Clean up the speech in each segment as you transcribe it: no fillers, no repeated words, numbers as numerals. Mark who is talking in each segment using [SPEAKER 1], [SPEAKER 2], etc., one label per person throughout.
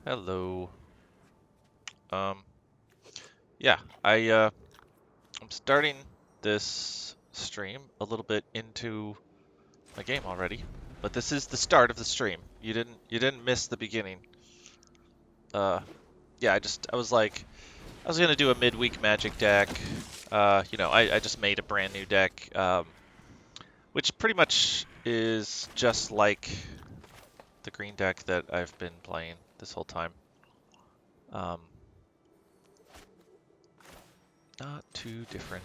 [SPEAKER 1] Hello. Yeah, I'm starting this stream a little bit into my game already, but this is the start of the stream. You didn't miss the beginning. Yeah, I was like I was gonna do a midweek magic deck. I just made a brand new deck, which pretty much is just like the green deck that I've been playing this whole time. Um, Not too different.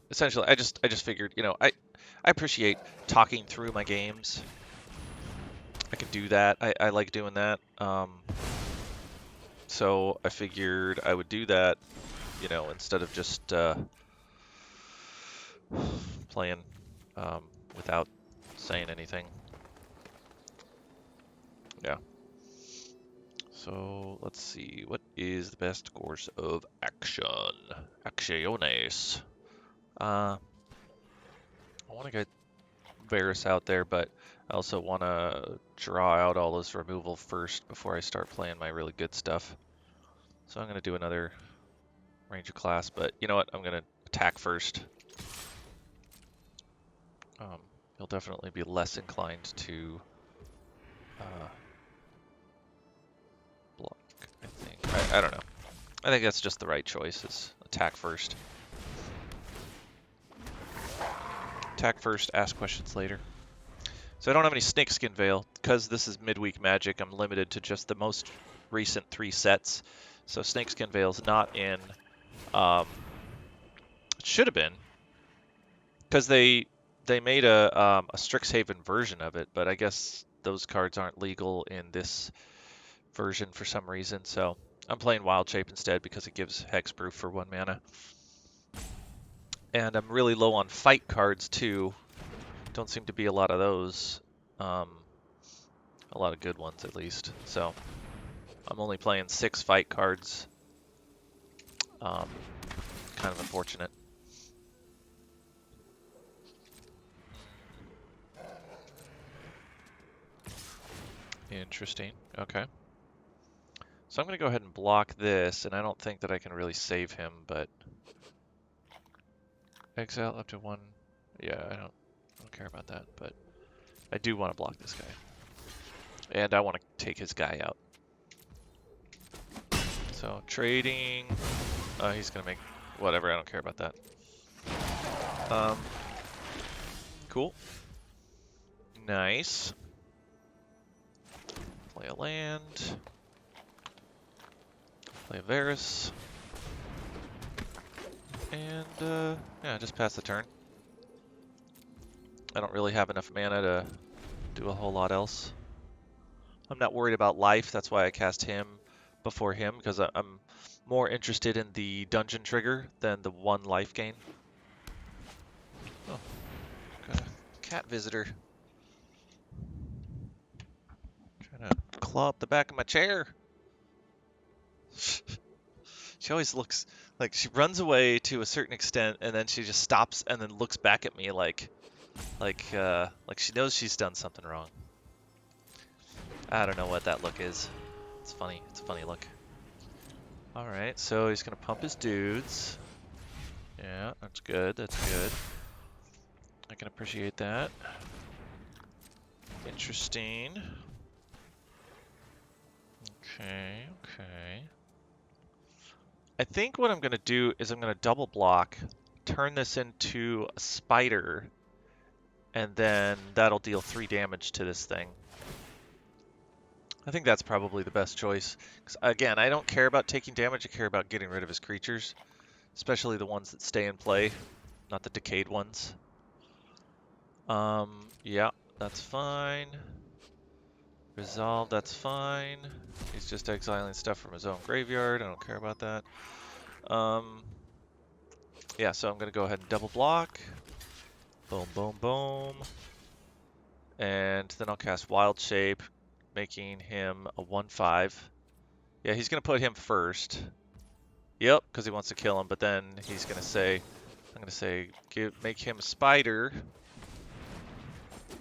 [SPEAKER 1] Essentially, I just figured, I appreciate talking through my games. I can do that. I like doing that. So I figured I would do that, instead of just playing without saying anything. Yeah. So let's see, what is the best course of action? Acciones. I want to get Varus out there, but I also want to draw out all this removal first before I start playing my really good stuff. So I'm going to do another Ranger class, but you know what? I'm going to attack first. You'll definitely be less inclined to block, I think. I don't know. I think that's just the right choice, is attack first. Attack first, ask questions later. So I don't have any Snakeskin Veil. Because this is Midweek Magic, I'm limited to just the most recent 3 sets. So Snakeskin Veil's not in. It should have been. Because they made a Strixhaven version of it, but I guess those cards aren't legal in this version for some reason. So I'm playing Wild Shape instead because it gives Hexproof for 1 mana. And I'm really low on fight cards too. Don't seem to be a lot of those. A lot of good ones at least. So I'm only playing 6 fight cards. Kind of unfortunate. Interesting. Okay. So I'm going to go ahead and block this, and I don't think that I can really save him, but exile up to 1. Yeah, I don't care about that, but I do want to block this guy. And I want to take his guy out. So trading, he's going to make whatever, I don't care about that. Cool. Nice. Play a land. Play a Varus. And, yeah, just pass the turn. I don't really have enough mana to do a whole lot else. I'm not worried about life, that's why I cast him before him, because I'm more interested in the dungeon trigger than the 1 life gain. Oh, got a cat visitor. Trying to claw up the back of my chair. She always looks like she runs away to a certain extent, and then she just stops and then looks back at me like she knows she's done something wrong. I don't know what that look is. It's funny. It's a funny look. All right, so he's gonna pump his dudes. Yeah, that's good. That's good. I can appreciate that. Interesting. Okay, okay. I think what I'm gonna do is I'm gonna double block, turn this into a spider, and then that'll deal 3 damage to this thing. I think that's probably the best choice. Because again, I don't care about taking damage, I care about getting rid of his creatures. Especially the ones that stay in play, not the decayed ones. Yeah, that's fine. Resolve, that's fine. He's just exiling stuff from his own graveyard, I don't care about that. Yeah, so I'm gonna go ahead and double block. Boom, boom, boom. And then I'll cast Wild Shape, making him a 1/5. Yeah, he's gonna put him first. Yep, because he wants to kill him, but then he's gonna say, I'm gonna say, make him a spider.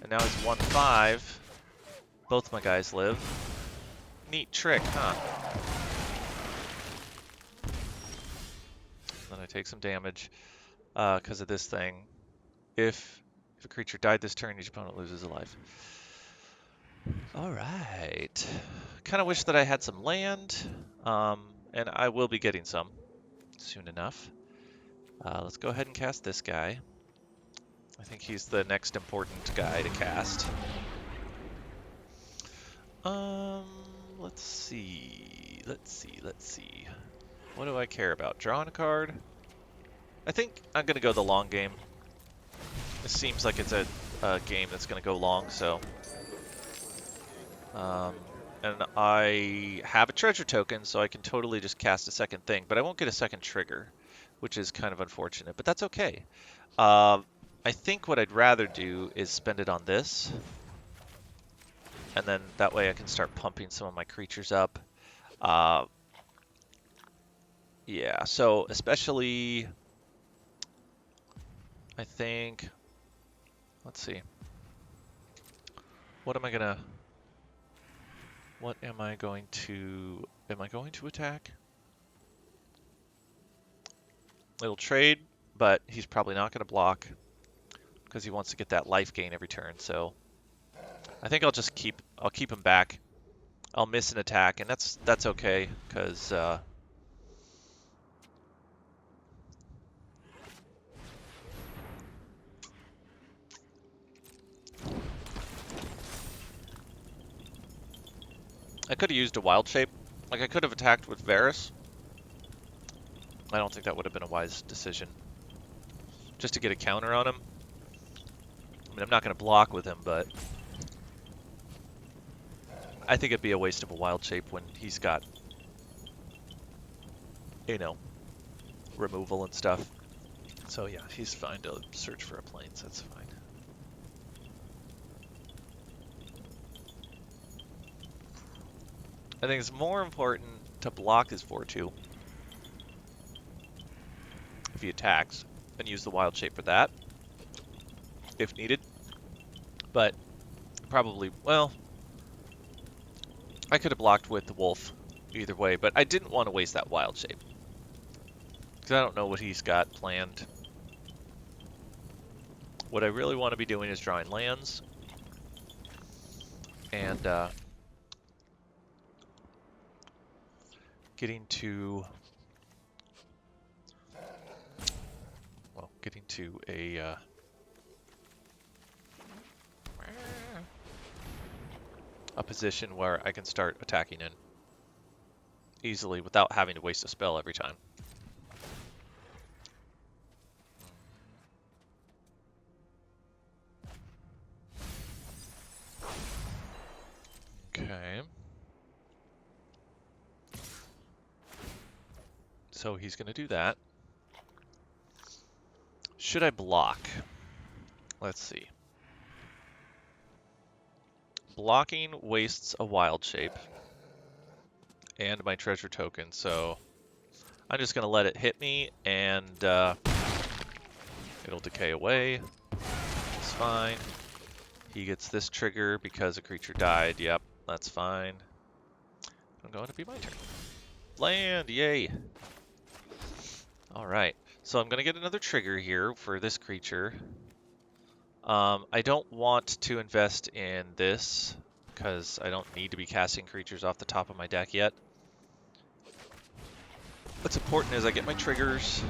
[SPEAKER 1] And now he's 1/5. Both my guys live. Neat trick, huh? Then I take some damage because of this thing. If a creature died this turn, each opponent loses a life. All right. Kind of wish that I had some land, and I will be getting some soon enough. Let's go ahead and cast this guy. I think he's the next important guy to cast. Let's see. What do I care about? Drawing a card? I think I'm going to go the long game. It seems like it's a game that's going to go long, so... and I have a treasure token, so I can totally just cast a second thing, but I won't get a second trigger, which is kind of unfortunate, but that's okay. I think what I'd rather do is spend it on this, and then that way I can start pumping some of my creatures up. Yeah, so especially, I think, let's see, what am I going to attack? It'll trade, but he's probably not going to block because he wants to get that life gain every turn, so I think I'll keep him back. I'll miss an attack, and that's okay, because I could have used a wild shape. Like, I could have attacked with Varus. I don't think that would have been a wise decision. Just to get a counter on him. I mean, I'm not going to block with him, but I think it'd be a waste of a wild shape when he's got, you know, removal and stuff. So yeah, he's fine to search for a plains, that's fine. I think it's more important to block his 4/2 if he attacks, and use the wild shape for that, if needed. But probably, well, I could have blocked with the wolf either way, but I didn't want to waste that wild shape. Because I don't know what he's got planned. What I really want to be doing is drawing lands. And getting to a position where I can start attacking in easily without having to waste a spell every time. Okay. So he's going to do that. Should I block? Let's see. Blocking wastes a wild shape and my treasure token, so I'm just going to let it hit me, and it'll decay away. It's fine. He gets this trigger because a creature died. Yep, that's fine. I'm going to be my turn. Land, yay! Alright, so I'm going to get another trigger here for this creature. I don't want to invest in this, because I don't need to be casting creatures off the top of my deck yet. What's important is I get my triggers.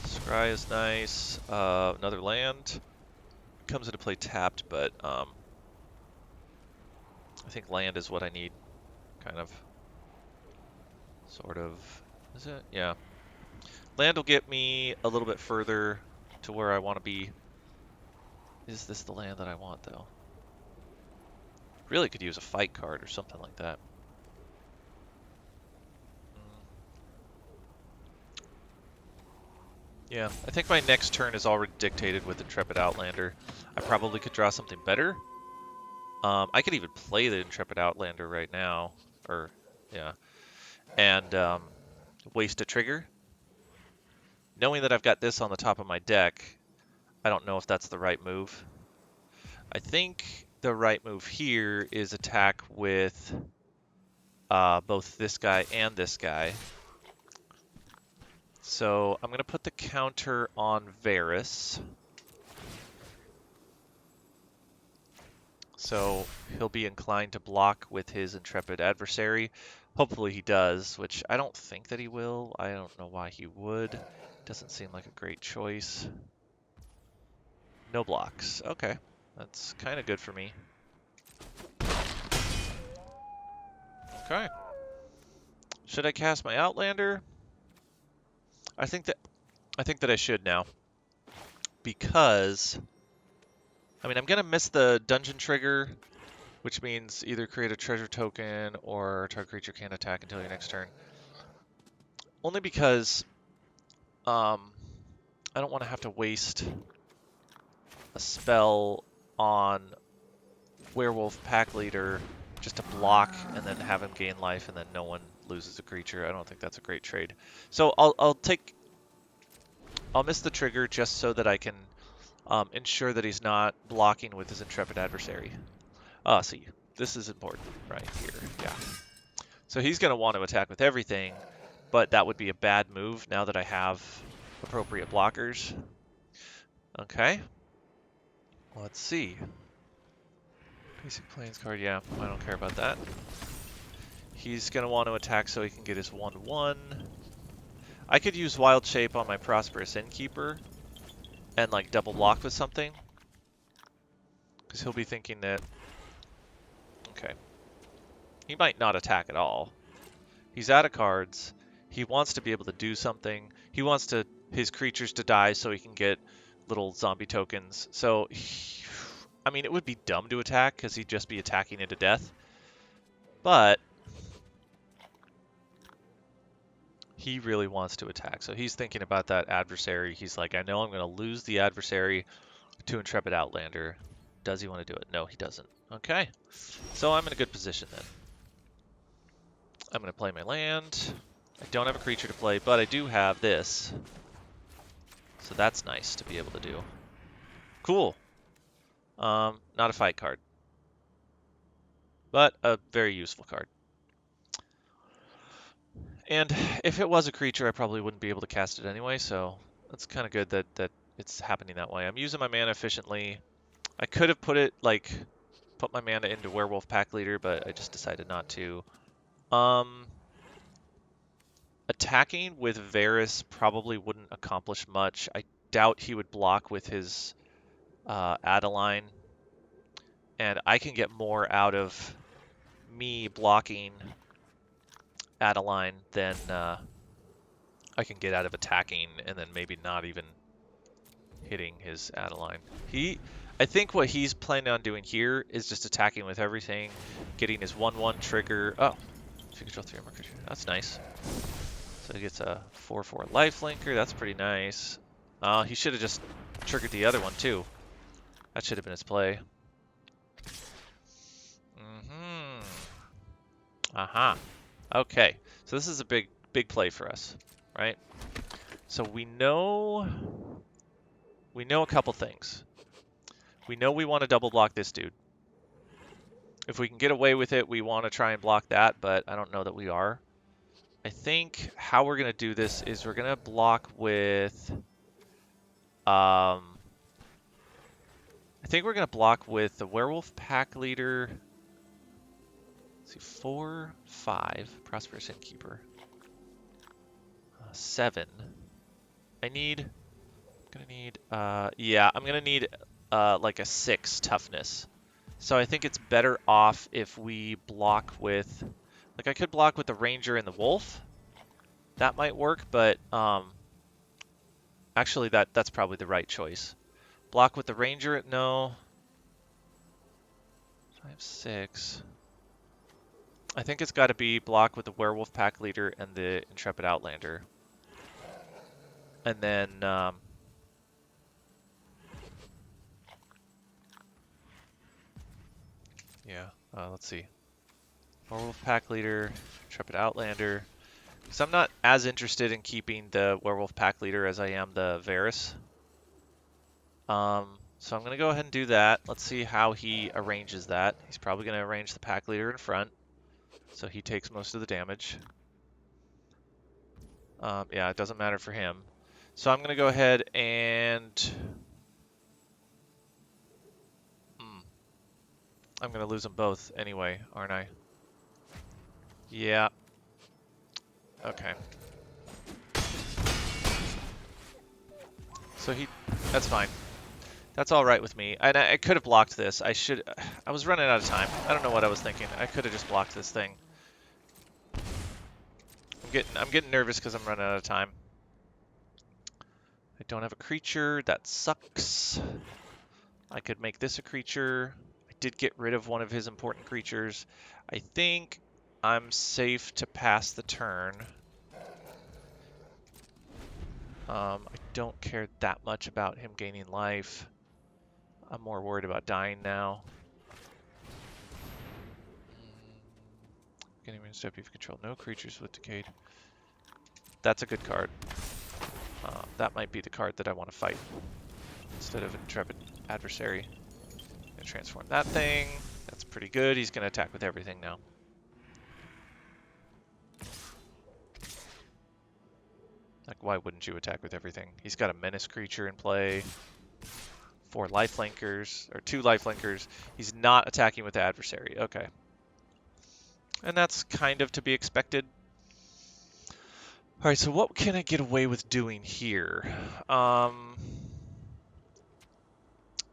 [SPEAKER 1] Scry is nice. Another land. Comes into play tapped, but I think land is what I need, kind of. Sort of. Is it? Yeah. Land will get me a little bit further to where I want to be. Is this the land that I want, though? Really could use a fight card or something like that. Yeah, I think my next turn is already dictated with Intrepid Outlander. I probably could draw something better. I could even play the Intrepid Outlander right now, or yeah, and waste a trigger. Knowing that I've got this on the top of my deck, I don't know if that's the right move. I think the right move here is attack with both this guy and this guy. So I'm going to put the counter on Varus. So he'll be inclined to block with his intrepid adversary. Hopefully he does, which I don't think that he will. I don't know why he would. Doesn't seem like a great choice. No blocks. Okay. That's kind of good for me. Okay. Should I cast my Outlander? I think that I should now. Because I mean, I'm going to miss the dungeon trigger, which means either create a treasure token or target creature can't attack until your next turn. Only because I don't want to have to waste a spell on Werewolf Pack Leader just to block and then have him gain life and then no one loses a creature. I don't think that's a great trade. So I'll miss the trigger just so that I can ensure that he's not blocking with his intrepid adversary. See, this is important right here. Yeah. So he's going to want to attack with everything, but that would be a bad move now that I have appropriate blockers. Okay. Let's see. Basic Plains card, yeah, I don't care about that. He's going to want to attack so he can get his 1/1. I could use Wild Shape on my Prosperous Innkeeper and like double block with something. Because he'll be thinking that... Okay. He might not attack at all. He's out of cards. He wants to be able to do something. He wants his creatures to die so he can get little zombie tokens. So, I mean, it would be dumb to attack because he'd just be attacking it to death. But he really wants to attack. So he's thinking about that adversary. He's like, I know I'm going to lose the adversary to Intrepid Outlander. Does he want to do it? No, he doesn't. Okay. So I'm in a good position then. I'm going to play my land. I don't have a creature to play, but I do have this. So that's nice to be able to do. Cool. Not a fight card. But a very useful card. And if it was a creature, I probably wouldn't be able to cast it anyway, so that's kind of good that it's happening that way. I'm using my mana efficiently. I could have put my mana into Werewolf Pack Leader, but I just decided not to. Attacking with Varus probably wouldn't accomplish much. I doubt he would block with his Adeline, and I can get more out of me blocking Adeline than I can get out of attacking and then maybe not even hitting his Adeline. I think what he's planning on doing here is just attacking with everything, getting his 1/1 trigger. Oh, if you control 3 or more creatures. That's nice. So he gets a 4/4 lifelinker. That's pretty nice. He should have just triggered the other one too. That should have been his play. Aha. Okay. So this is a big play for us, right? So we know a couple things. We know we want to double block this dude. If we can get away with it, we want to try and block that, but I don't know that we are. I think how we're going to do this is we're going to block with... I think we're going to block with the Werewolf Pack Leader. Let's see, 4, 5, Prosperous Innkeeper. 7. I'm gonna need like a 6 toughness. So I think it's better off if we block with, like I could block with the Ranger and the Wolf. That might work, but actually that's probably the right choice. Block with the Ranger, no. 5, 6. I think it's got to be block with the Werewolf Pack Leader and the Intrepid Outlander. And then, let's see. Werewolf Pack Leader, Intrepid Outlander. Because I'm not as interested in keeping the Werewolf Pack Leader as I am the Varus. So I'm going to go ahead and do that. Let's see how he arranges that. He's probably going to arrange the pack leader in front, so he takes most of the damage. Yeah, it doesn't matter for him. So I'm going to go ahead and... I'm going to lose them both anyway, aren't I? Yeah. Okay. So that's fine. That's all right with me. And I could have blocked this. I was running out of time. I don't know what I was thinking. I could have just blocked this thing. I'm getting nervous because I'm running out of time. I don't have a creature. That sucks. I could make this a creature. I did get rid of one of his important creatures. I think I'm safe to pass the turn. I don't care that much about him gaining life. I'm more worried about dying now. Getting rid of step you've controlled no creatures with decayed. That's a good card. That might be the card that I want to fight instead of Intrepid Adversary. I'm gonna transform that thing. That's pretty good. He's gonna attack with everything now. Like, why wouldn't you attack with everything? He's got a menace creature in play. 4 lifelinkers, or 2 lifelinkers. He's not attacking with the adversary. Okay. And that's kind of to be expected. Alright, so what can I get away with doing here?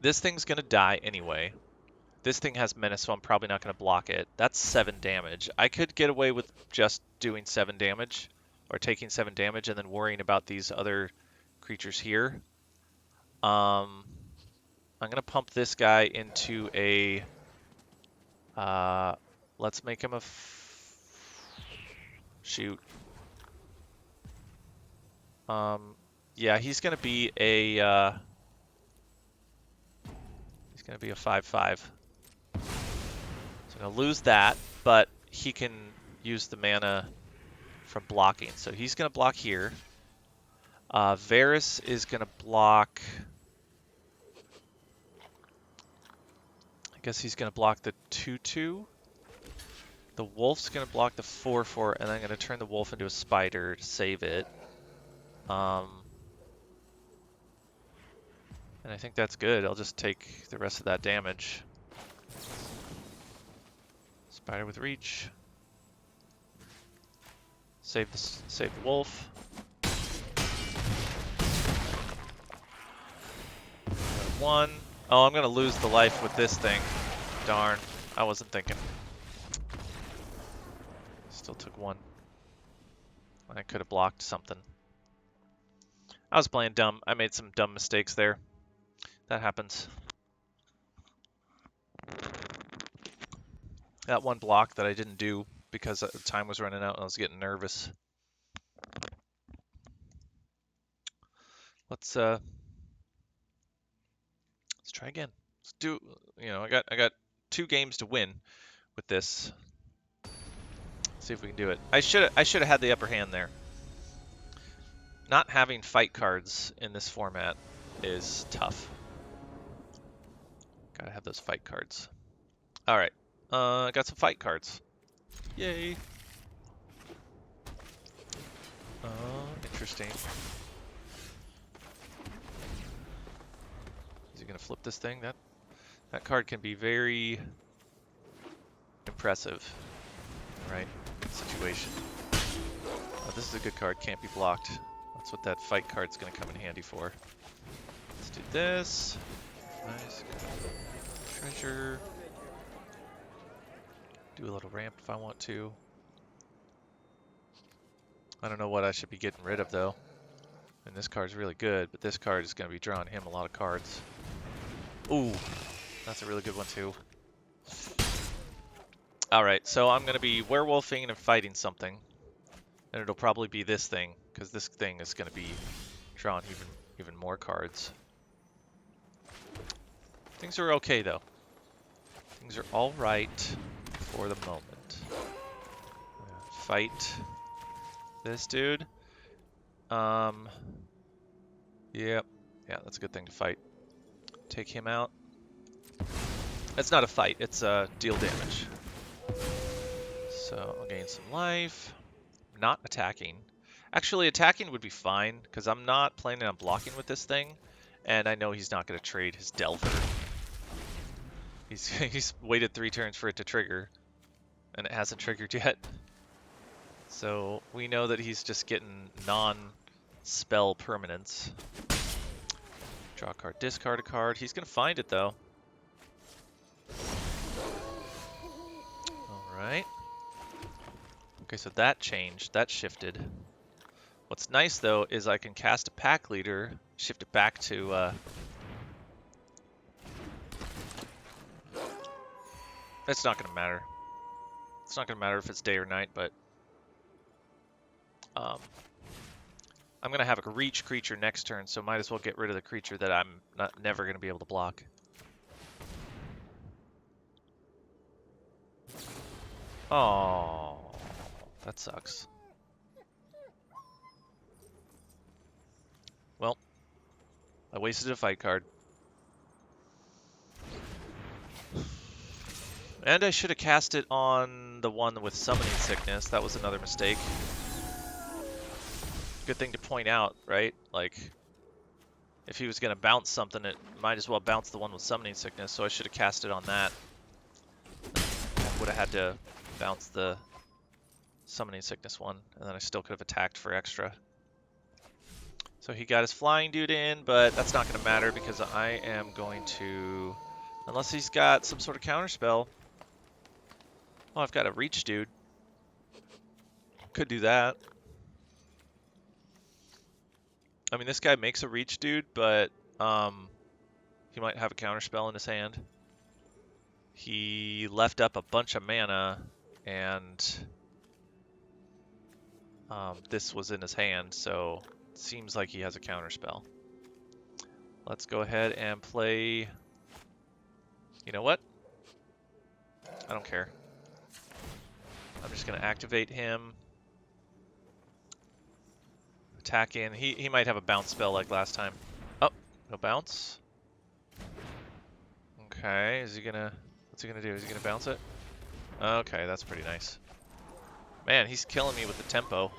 [SPEAKER 1] This thing's going to die anyway. This thing has menace, so I'm probably not going to block it. That's 7 damage. I could get away with just doing 7 damage, or taking 7 damage and then worrying about these other creatures here. I'm going to pump this guy into a... let's make him a... shoot. Yeah, he's going to be a... he's going to be a 5/5. So I'm going to lose that, but he can use the mana from blocking. So he's going to block here. Varus is going to block... I guess he's going to block the 2/2. The wolf's going to block the 4/4, and I'm going to turn the wolf into a spider to save it. And I think that's good. I'll just take the rest of that damage. Spider with reach. Save the wolf. One. Oh, I'm gonna lose the life with this thing. Darn. I wasn't thinking. Still took 1. I could have blocked something. I was playing dumb. I made some dumb mistakes there. That happens. That one block that I didn't do because time was running out and I was getting nervous. Let's try again. Let's do, you know, I got 2 games to win with this. Let's see if we can do it. I should have had the upper hand there. Not having fight cards in this format is tough. Gotta have those fight cards. All right, I got some fight cards. Yay! Interesting. Is he gonna flip this thing? That card can be very impressive, right? Situation. Oh, this is a good card. Can't be blocked. That's what that fight card's gonna come in handy for. Let's do this. Nice. Treasure. Do a little ramp if I want to. I don't know what I should be getting rid of though. And this card's really good, but this card is going to be drawing him a lot of cards. Ooh, that's a really good one too. Alright, so I'm going to be werewolfing and fighting something. And it'll probably be this thing, because this thing is going to be drawing even more cards. Things are okay though. Things are alright for the moment. Fight this dude. Yep. Yeah, that's a good thing to fight. Take him out. It's not a fight, it's deal damage. So I'll gain some life. Not attacking. Actually, attacking would be fine, because I'm not planning on blocking with this thing, and I know he's not going to trade his Delver. He's waited 3 turns for it to trigger, and it hasn't triggered yet. So we know that he's just getting non-spell permanents. Draw a card, discard a card. He's going to find it, though. Alright. Okay, so that changed. That shifted. What's nice, though, is I can cast a pack leader, shift it back to... It's not going to matter. It's not going to matter if it's day or night, but... I'm going to have a reach creature next turn, so might as well get rid of the creature that I'm never going to be able to block. Oh, that sucks. Well, I wasted a fight card. And I should have cast it on the one with Summoning Sickness. That was another mistake. Good thing to point out, right? Like, if he was going to bounce something, it might as well bounce the one with Summoning Sickness, so I should have cast it on that. Would have had to bounce the Summoning Sickness one, and then I still could have attacked for extra. So he got his flying dude in, but that's not going to matter because I am going to... Unless he's got some sort of counterspell. Oh, I've got a reach dude. Could do that. I mean, this guy makes a reach dude, but he might have a counterspell in his hand. He left up a bunch of mana, and this was in his hand, so it seems like he has a counterspell. Let's go ahead and play... You know what? I don't care. I'm just going to activate him. Attack in. He might have a bounce spell like last time. Oh, no bounce. Okay, is he gonna... What's he gonna do? Is he gonna bounce it? Okay, that's pretty nice. Man, he's killing me with the tempo.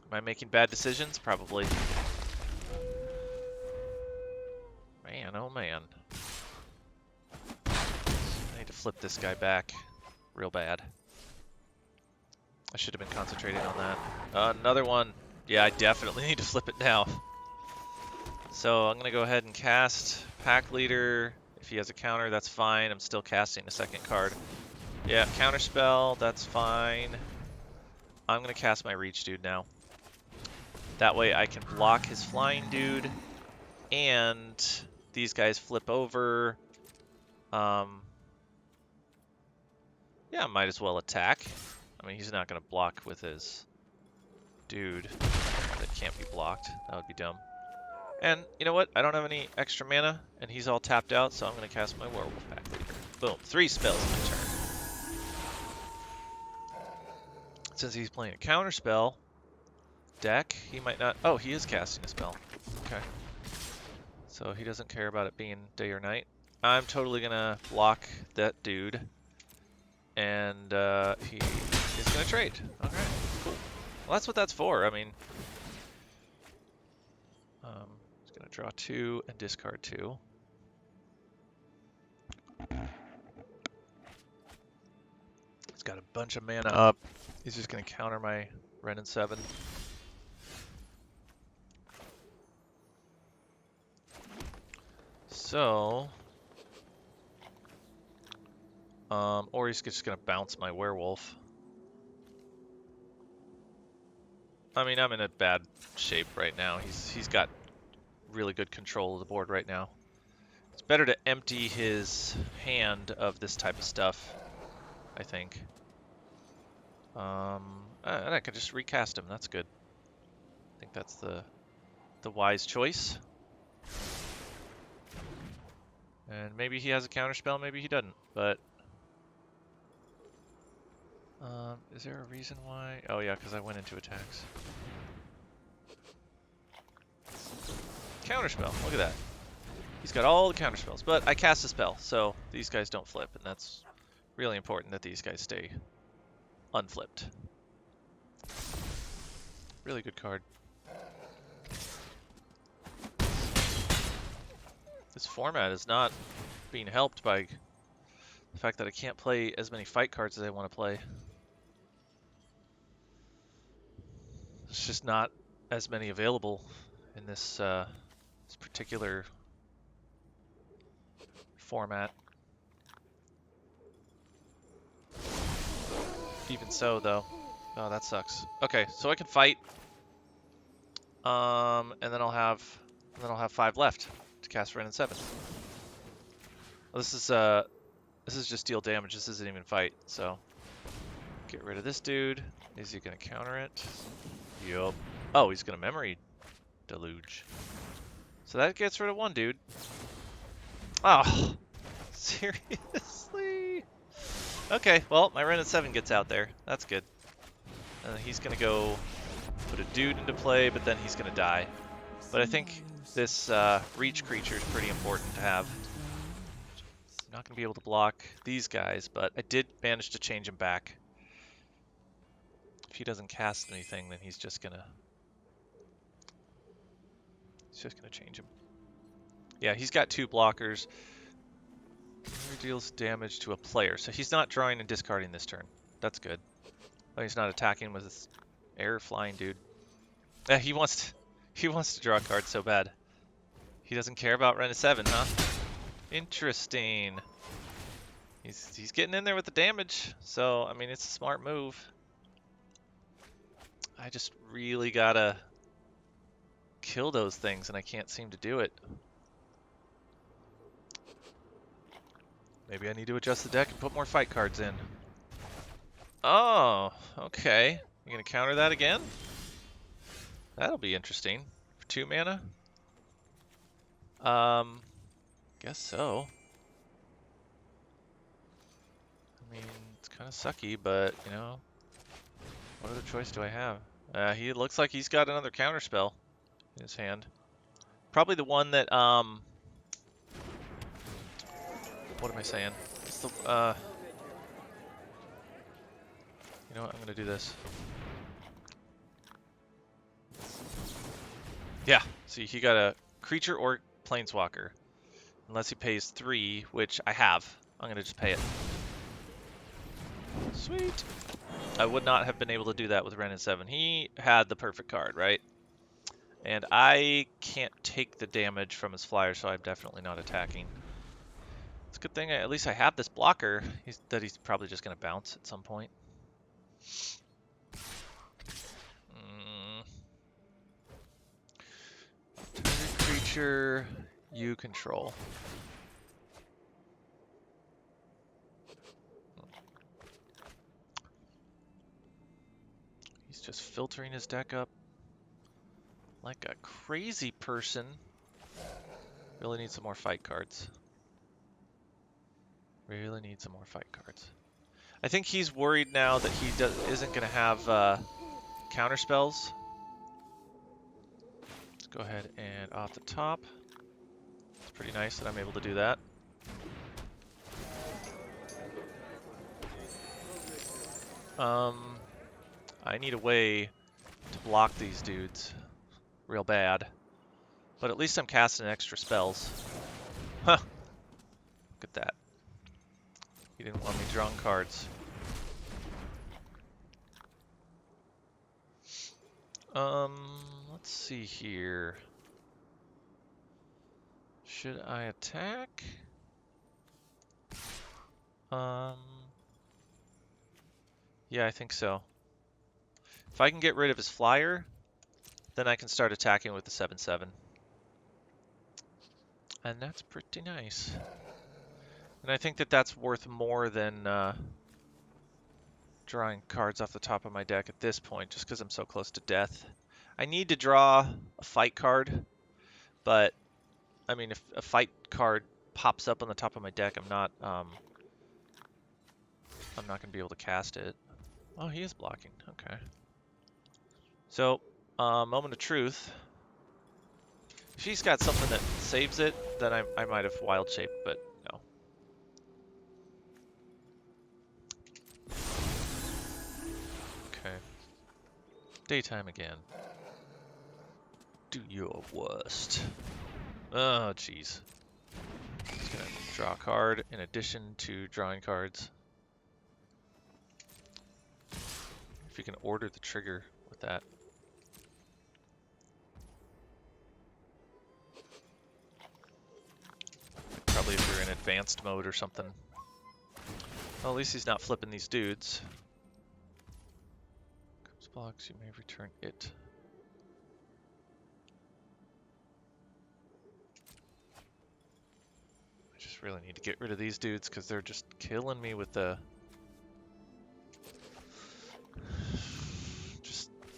[SPEAKER 1] Am I making bad decisions? Probably. Man, oh man. I need to flip this guy back real bad. I should have been concentrating on that. Another one. Yeah, I definitely need to flip it now. So I'm going to go ahead and cast Pack Leader. If he has a counter, that's fine. I'm still casting a second card. Yeah, counterspell, that's fine. I'm going to cast my Reach Dude now. That way I can block his Flying Dude, and these guys flip over. Yeah, I might as well attack. I mean, he's not going to block with his dude that can't be blocked. That would be dumb. And you know what? I don't have any extra mana, and he's all tapped out, so I'm going to cast my Werewolf Pack Leader. Boom. 3 spells in my turn. Since he's playing a counterspell deck, he might not... Oh, he is casting a spell. Okay. So he doesn't care about it being day or night. I'm totally going to block that dude. And he is going to trade. Okay, cool. Well, that's what that's for. I mean, he's going to draw 2 and discard 2. He's got a bunch of mana up. He's just going to counter my Ren and 7. So... or he's just going to bounce my Werewolf. I mean, I'm in a bad shape right now. He's got really good control of the board right now. It's better to empty his hand of this type of stuff, I think. And I can just recast him. That's good. I think that's the wise choice. And maybe he has a counterspell, maybe he doesn't, but... is there a reason why? Oh yeah, because I went into attacks. Counterspell, look at that. He's got all the counter spells, but I cast a spell, so these guys don't flip, and that's really important that these guys stay unflipped. Really good card. This format is not being helped by the fact that I can't play as many fight cards as I want to play. There's just not as many available in this this particular format. Even so, though. Oh, that sucks. Okay, so I can fight. And then I'll have 5 left to cast Ren and 7. Well, this is just deal damage. This isn't even fight. So get rid of this dude. Is he gonna counter it? Yup. Oh, he's gonna memory deluge. So that gets rid of one dude. Oh, seriously? Okay, well, my Ren and 7 gets out there. That's good. And he's gonna go put a dude into play, but then he's gonna die. But I think this reach creature is pretty important to have. I'm not gonna be able to block these guys, but I did manage to change him back. If he doesn't cast anything, then he's just gonna change him. Yeah, he's got 2 blockers. He deals damage to a player, so he's not drawing and discarding this turn. That's good. Oh, he's not attacking with this air flying dude. He wants to draw a card so bad. He doesn't care about Ren 7, huh? Interesting. He's getting in there with the damage, so I mean it's a smart move. I just really gotta kill those things, and I can't seem to do it. Maybe I need to adjust the deck and put more fight cards in. Oh, okay. You gonna counter that again? That'll be interesting. For 2 mana? Guess so. I mean, it's kind of sucky, but, you know, what other choice do I have? He looks like he's got another counter spell in his hand. Probably the one that, what am I saying? It's the, you know what, I'm gonna do this. Yeah, see, he got a creature or planeswalker. Unless he pays 3, which I have. I'm gonna just pay it. Sweet. I would not have been able to do that with Ren and 7. He had the perfect card, right? And I can't take the damage from his flyer, so I'm definitely not attacking. It's a good thing at least I have this blocker that he's probably just going to bounce at some point. Target creature you control. He's just filtering his deck up like a crazy person. Really need some more fight cards. Really need some more fight cards. I think he's worried now that he isn't going to have counter spells. Let's go ahead and off the top. It's pretty nice that I'm able to do that. I need a way to block these dudes real bad. But at least I'm casting extra spells. Huh. Look at that. He didn't want me drawing cards. Let's see here. Should I attack? Yeah, I think so. If I can get rid of his flyer, then I can start attacking with the 7/7. And that's pretty nice. And I think that that's worth more than drawing cards off the top of my deck at this point, just because I'm so close to death. I need to draw a fight card, but I mean, if a fight card pops up on the top of my deck, I'm not going to be able to cast it. Oh, he is blocking. Okay. So, moment of truth. If he's got something that saves it, then I might have wild shaped, but no. Okay. Daytime again. Do your worst. Oh, jeez. Just gonna draw a card in addition to drawing cards. If you can order the trigger with that. Probably if you're in advanced mode or something. Well, at least he's not flipping these dudes. Comes blocks, you may return it. I just really need to get rid of these dudes because they're just killing me with the...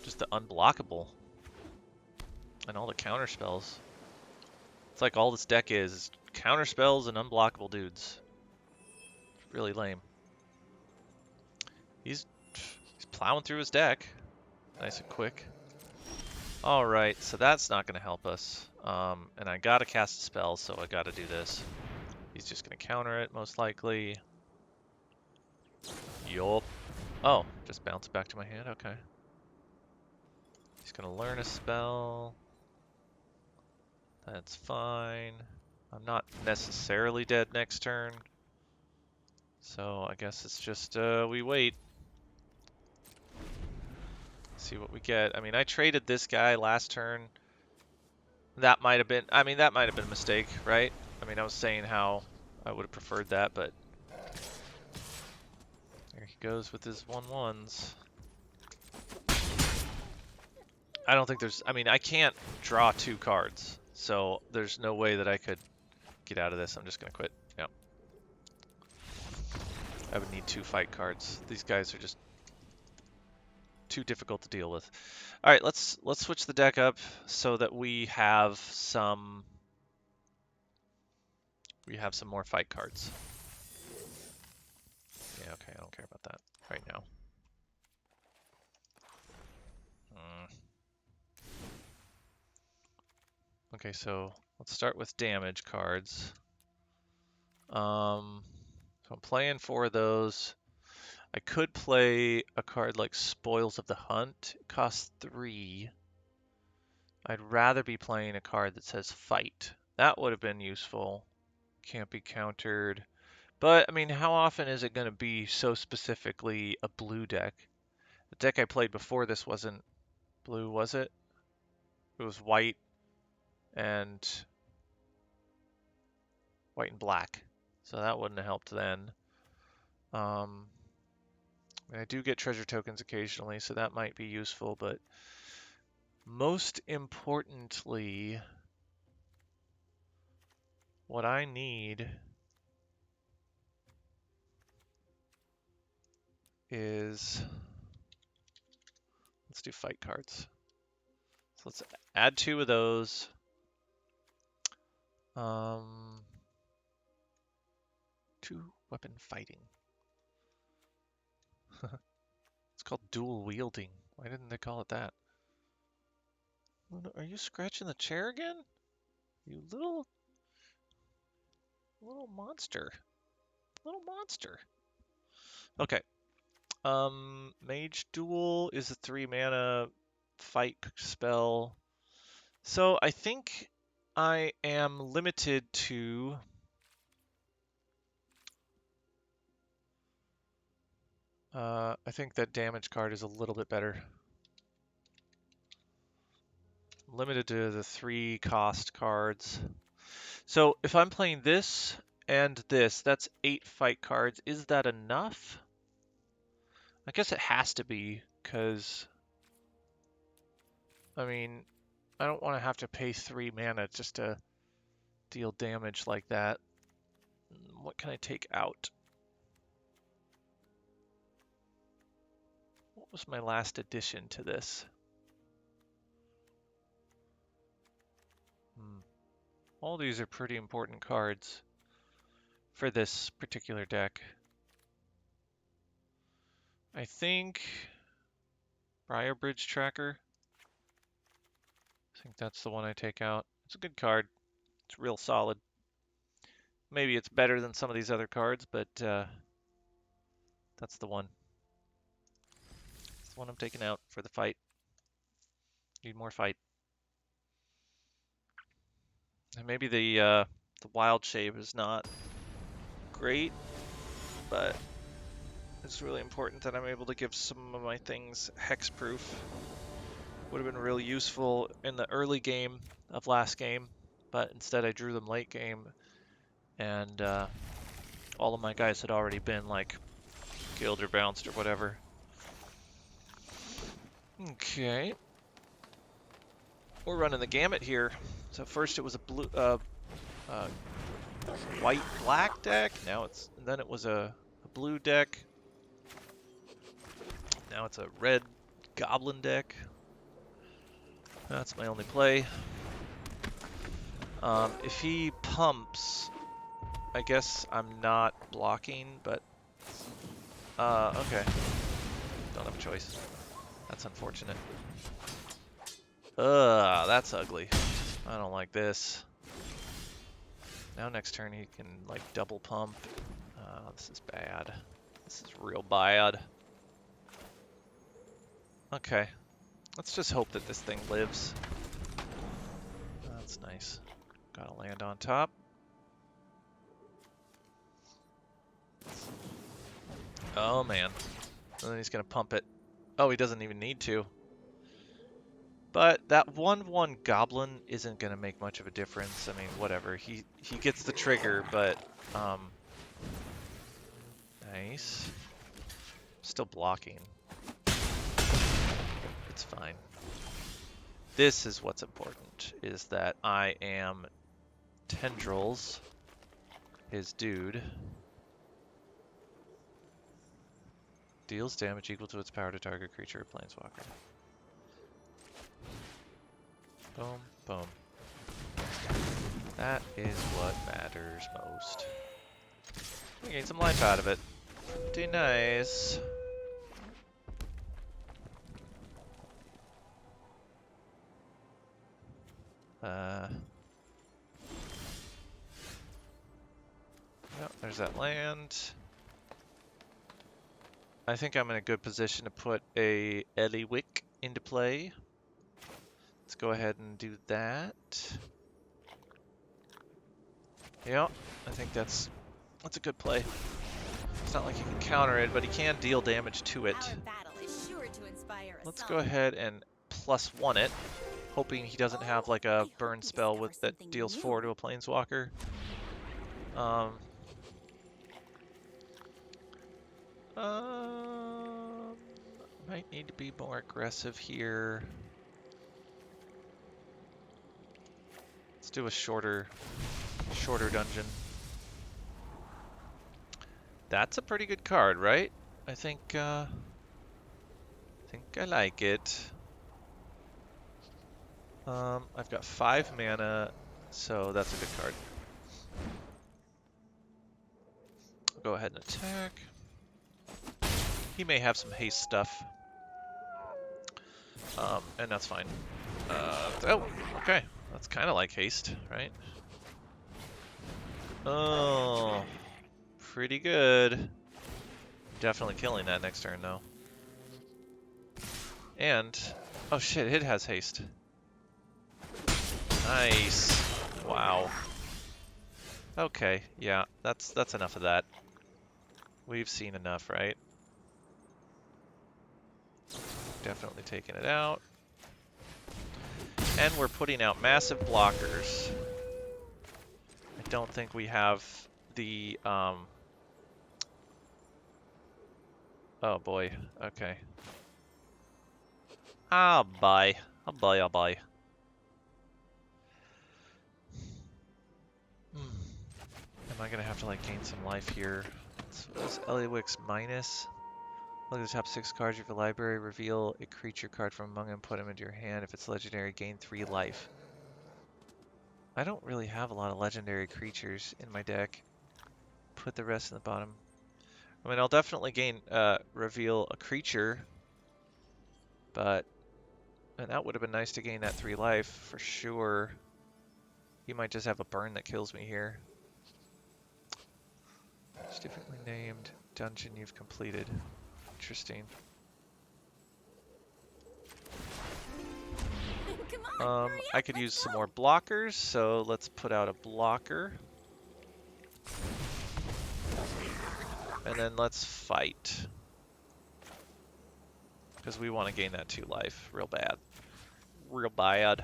[SPEAKER 1] Just the unblockable. And all the counter spells. It's like all this deck is counter spells and unblockable dudes. It's really lame. He's plowing through his deck. Nice and quick. Alright, so that's not going to help us. And I gotta cast a spell, so I gotta do this. He's just going to counter it, most likely. Yup. Oh, just bounce it back to my hand? Okay. He's going to learn a spell. That's fine. I'm not necessarily dead next turn. So I guess it's just, we wait. See what we get. I mean, I traded this guy last turn. That might have been, I mean, that might have been a mistake, right? I mean, I was saying how I would have preferred that, but there he goes with his 1/1s. I don't think there's, I mean, I can't draw 2 cards, so there's no way that I could get out of this. I'm just going to quit. Yep. I would need 2 fight cards. These guys are just too difficult to deal with. All right, let's switch the deck up so that we have some more fight cards. Yeah, okay, I don't care about that right now. Okay, so let's start with damage cards. So I'm playing 4 of those. I could play a card like Spoils of the Hunt. It costs 3. I'd rather be playing a card that says Fight. That would have been useful. Can't be countered. But, I mean, how often is it going to be so specifically a blue deck? The deck I played before this wasn't blue, was it? It was white and black. So that wouldn't have helped then. I do get treasure tokens occasionally, so that might be useful, but most importantly, what I need is, let's do fight cards. So let's add 2 of those. 2 weapon fighting. It's called dual wielding. Why didn't they call it that? Are you scratching the chair again? You little monster. Little monster. Okay. Mage Duel is a 3 mana fight spell. So I think I am limited to I think that damage card is a little bit better. Limited to the 3 cost cards. So if I'm playing this and this, that's 8 fight cards. Is that enough? I guess it has to be, because, I mean, I don't want to have to pay 3 mana just to deal damage like that. What can I take out? What was my last addition to this? All these are pretty important cards for this particular deck. I think Briar Bridge Tracker. I think that's the one I take out. It's a good card. It's real solid. Maybe it's better than some of these other cards, but that's the one. It's the one I'm taking out for the fight. Need more fight. And maybe the wild shape is not great, but it's really important that I'm able to give some of my things hexproof. Would have been really useful in the early game of last game, but instead I drew them late game, and all of my guys had already been like killed or bounced or whatever. Okay. We're running the gamut here. So first it was a blue, white-black deck. Then it was a blue deck. Now it's a red goblin deck. That's my only play. If he pumps, I guess I'm not blocking, but okay. Don't have a choice. That's unfortunate. That's ugly. I don't like this. Now next turn he can like double pump. This is bad. This is real bad. Okay. Let's just hope that this thing lives. That's nice. Gotta land on top. Oh man. And then he's gonna pump it. Oh, he doesn't even need to. But that 1/1 goblin isn't gonna make much of a difference. I mean, whatever. He gets the trigger, but nice. Still blocking. It's fine. This is what's important, is that I am Tendrils, his dude. Deals damage equal to its power to target creature or planeswalker. Boom, boom. That is what matters most. We gain some life out of it. Pretty nice. Yep, there's that land. I think I'm in a good position to put a Eliwick into play. Let's go ahead and do that. Yep, I think that's a good play. It's not like he can counter it, but he can deal damage to it. Let's go ahead and +1 it, hoping he doesn't have like a burn spell that deals 4 to a planeswalker. Might need to be more aggressive here. Let's do a shorter dungeon. That's a pretty good card, right? I think I like it. I've got 5 mana, so that's a good card. I'll go ahead and attack. He may have some haste stuff. And that's fine. Oh, okay. That's kind of like haste, right? Oh, pretty good. Definitely killing that next turn, though. And, oh shit, it has haste. Nice. Wow. Okay, yeah, that's enough of that. We've seen enough, right? Definitely taking it out. And we're putting out massive blockers. I don't think we have the, oh boy, okay. Ah, bye. Oh boy, oh boy. Am I gonna have to like gain some life here? What is Eliwick's minus? Look at the top 6 cards of your library, reveal a creature card from among them, put them into your hand. If it's legendary, gain 3 life. I don't really have a lot of legendary creatures in my deck. Put the rest in the bottom. I mean, I'll definitely reveal a creature, but, and that would have been nice to gain that 3 life for sure. He might just have a burn that kills me here. It's differently named dungeon you've completed. Interesting.
[SPEAKER 2] Come on,
[SPEAKER 1] I could use some more blockers, so let's put out a blocker. And then let's fight. Because we want to gain that 2 life real bad. Real bad.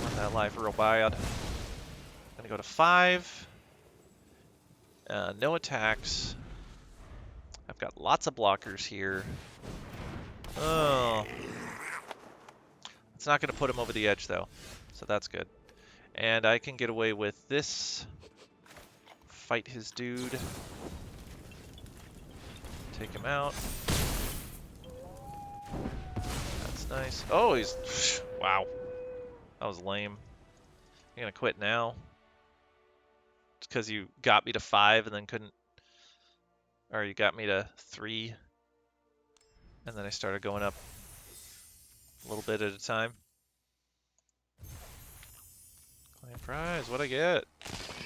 [SPEAKER 1] Want that life real bad. Gonna go to 5. No attacks. I've got lots of blockers here. Oh. It's not going to put him over the edge, though. So that's good. And I can get away with this. Fight his dude. Take him out. That's nice. Oh, he's... Wow. That was lame. You're going to quit now? It's because you got me to 5 and then couldn't... Or you got me to 3. And then I started going up a little bit at a time. Client prize, what'd I get?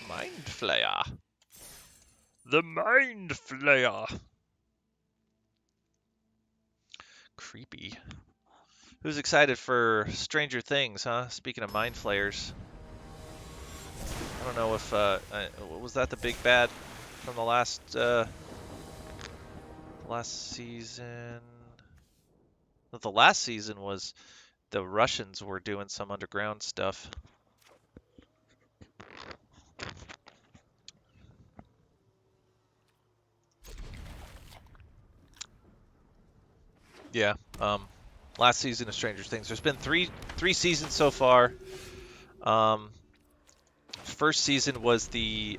[SPEAKER 1] Mind Flayer. The Mind Flayer. Creepy. Who's excited for Stranger Things, huh? Speaking of Mind Flayers. I don't know if, was that the big bad from the last season? The last season was the Russians were doing some underground stuff. Yeah, last season of Stranger Things. There's been three seasons so far. First season was the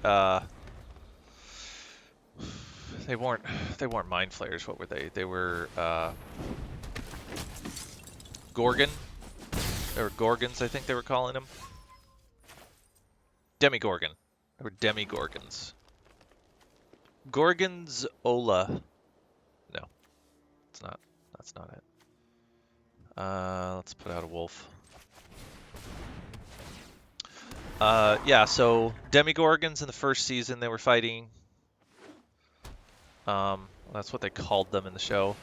[SPEAKER 1] they weren't mind flayers. What were they? They were Gorgon. They were Gorgons, I think they were calling them. Demigorgon. They were Demigorgons. Gorgon's Ola. No, it's not. That's not it. Let's put out a wolf. Yeah, so Demigorgons in the first season, they were fighting. That's what they called them in the show.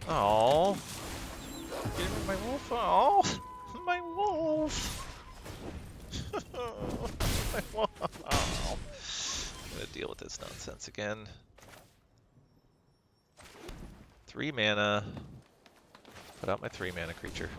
[SPEAKER 1] Oh, my wolf! Oh, my wolf! My wolf! Oh. I'm gonna deal with this nonsense again. 3 mana. Put out my 3 mana creature.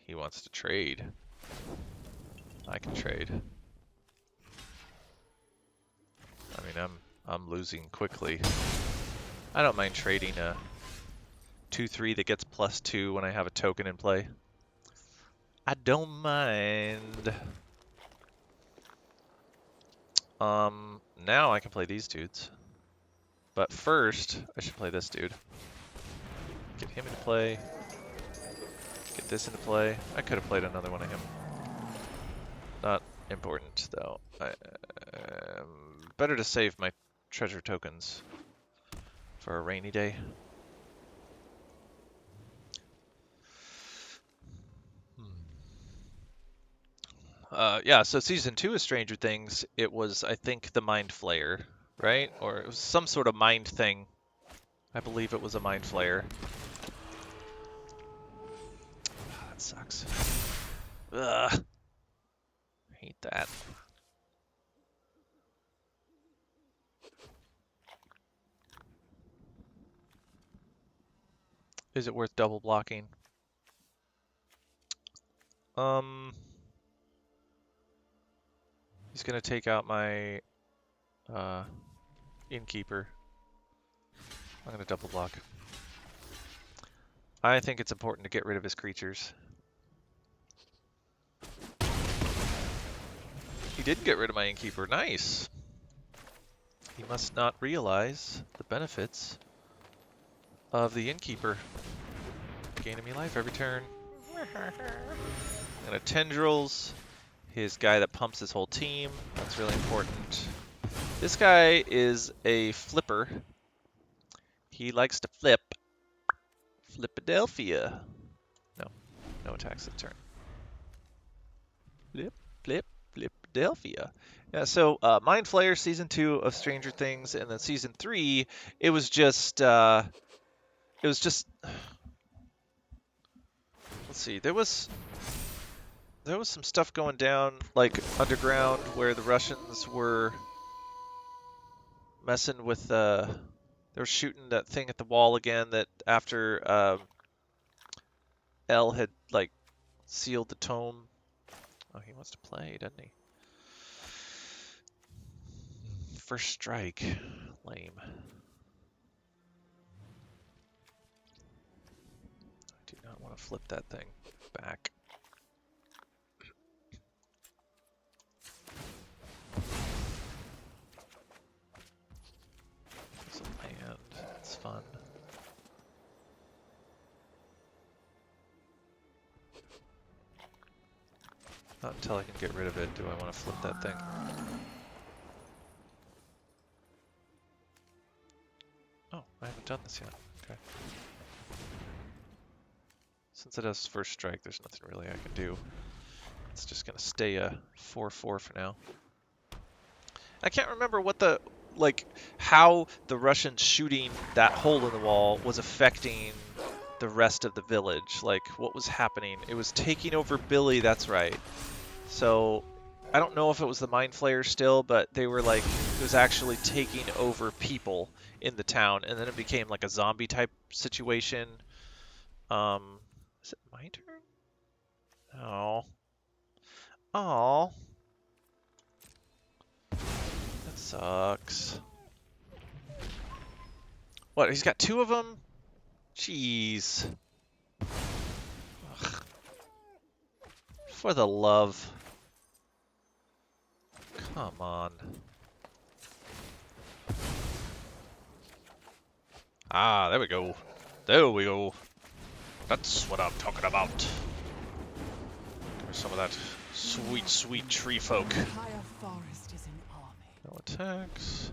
[SPEAKER 1] He wants to trade. I can trade. I mean, I'm losing quickly. I don't mind trading a 2/3 that gets +2 when I have a token in play. I don't mind. Now I can play these dudes. But first, I should play this dude. Get him into play. Get this into play. I could have played another one of him. Not important, though. Better to save my treasure tokens for a rainy day. Yeah, so season 2 of Stranger Things, it was, I think, the Mind Flayer, right? Or it was some sort of mind thing. I believe it was a Mind Flayer. Oh, that sucks. Ugh. I hate that. Is it worth double blocking? He's gonna take out my innkeeper. I'm gonna double block. I think it's important to get rid of his creatures. He did get rid of my innkeeper. Nice. He must not realize the benefits of the innkeeper. gaining me life every turn. And a Tendrils, his guy that pumps his whole team. That's really important. This guy is a flipper. He likes to flip. Flipadelphia. No attacks this turn. Flip, flip, Flipadelphia. Yeah, so Mind Flayer Season 2 of Stranger Things, and then Season 3, it was just, let's see, there was some stuff going down, like, underground, where the Russians were messing with, they were shooting that thing at the wall again that after, L had, like, sealed the tome. Oh, he wants to play, doesn't he? First strike. Lame. I do not want to flip that thing back. It's a land. It's fun. Not until I can get rid of it do I want to flip that thing. Oh, I haven't done this yet. Okay. Since it has first strike, there's nothing really I can do. It's just going to stay a 4/4 for now. I can't remember what the, like, how the Russians shooting that hole in the wall was affecting the rest of the village. Like, what was happening? It was taking over Billy, that's right. So, I don't know if it was the Mind Flayer still, but they were like, it was actually taking over people in the town, and then it became like a zombie type situation. Is it my turn? Oh. Oh. That sucks. What, he's got 2 of them? Jeez. Ugh. For the love. Come on. Ah, there we go. There we go. That's what I'm talking about. Give me some of that sweet, sweet tree folk. No attacks.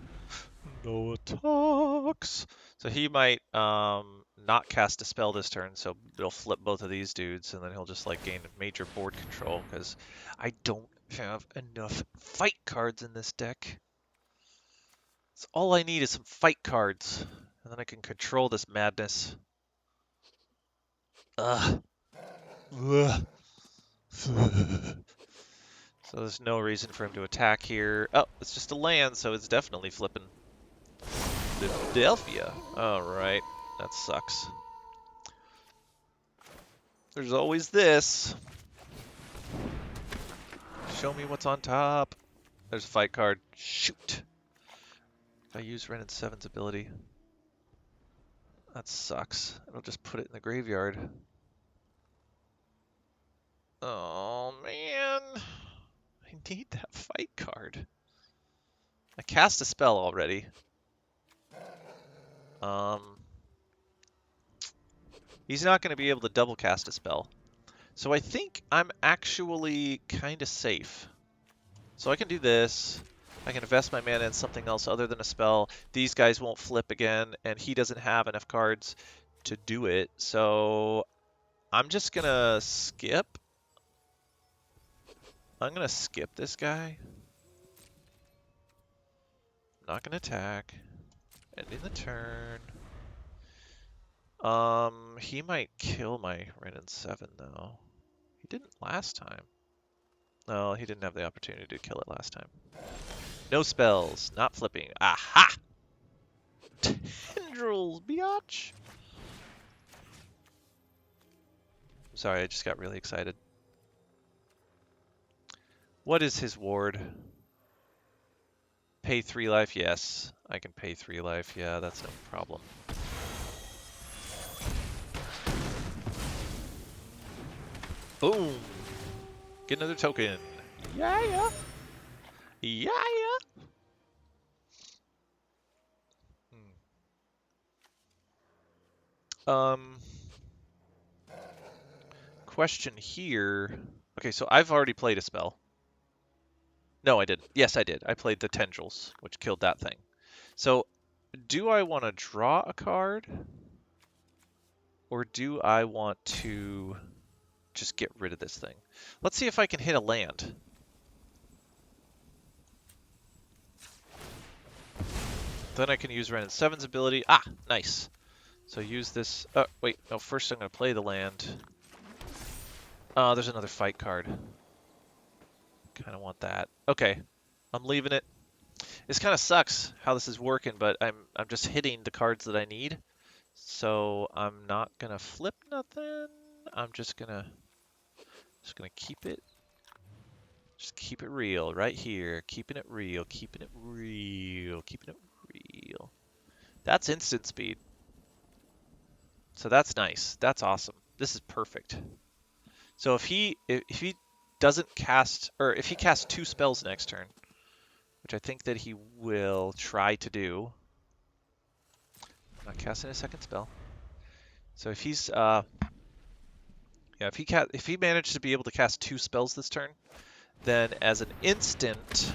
[SPEAKER 1] No attacks. So he might not cast a spell this turn, so it'll flip both of these dudes, and then he'll just like gain major board control, because I don't have enough fight cards in this deck. So all I need is some fight cards, and then I can control this madness. Ugh. Ugh. So there's no reason for him to attack here. Oh, it's just a land, so it's definitely flipping. Philadelphia. Alright, that sucks. There's always this. Show me what's on top. There's a fight card. Shoot. I use Ren and 7's ability. That sucks. It'll just put it in the graveyard. Oh, man. I need that fight card. I cast a spell already. He's not going to be able to double cast a spell. So I think I'm actually kind of safe. So I can do this. I can invest my mana in something else other than a spell. These guys won't flip again, and he doesn't have enough cards to do it. So I'm just going to skip. I'm going to skip this guy. I'm not going to attack. Ending the turn. He might kill my Ren and 7 though. He didn't last time. No, he didn't have the opportunity to kill it last time. No spells, not flipping. Aha! Tendrils, biatch! I'm sorry, I just got really excited. What is his ward? Pay 3 life? Yes, I can pay 3 life. Yeah, that's no problem. Boom! Get another token. Yeah. Yeah. question here... Okay, so I've already played a spell. No, I didn't. Yes, I did. I played the Tendrils, which killed that thing. So, do I want to draw a card? Or do I want to just get rid of this thing? Let's see if I can hit a land. Then I can use Ren and 7's ability. Ah, nice. So use this... Oh, wait. No, first I'm going to play the land. Oh, there's another fight card. Kind of want that. Okay. I'm leaving it. This kind of sucks how this is working, but I'm just hitting the cards that I need. So I'm not going to flip nothing. I'm just going to keep it. Just keep it real right here. Keeping it real. Keeping it real. Keeping it real. That's instant speed. So that's nice. That's awesome. This is perfect. So if he doesn't cast, or if he casts 2 spells next turn, which I think that he will try to do. I'm not casting a second spell. So if he's if he managed to be able to cast 2 spells this turn, then as an instant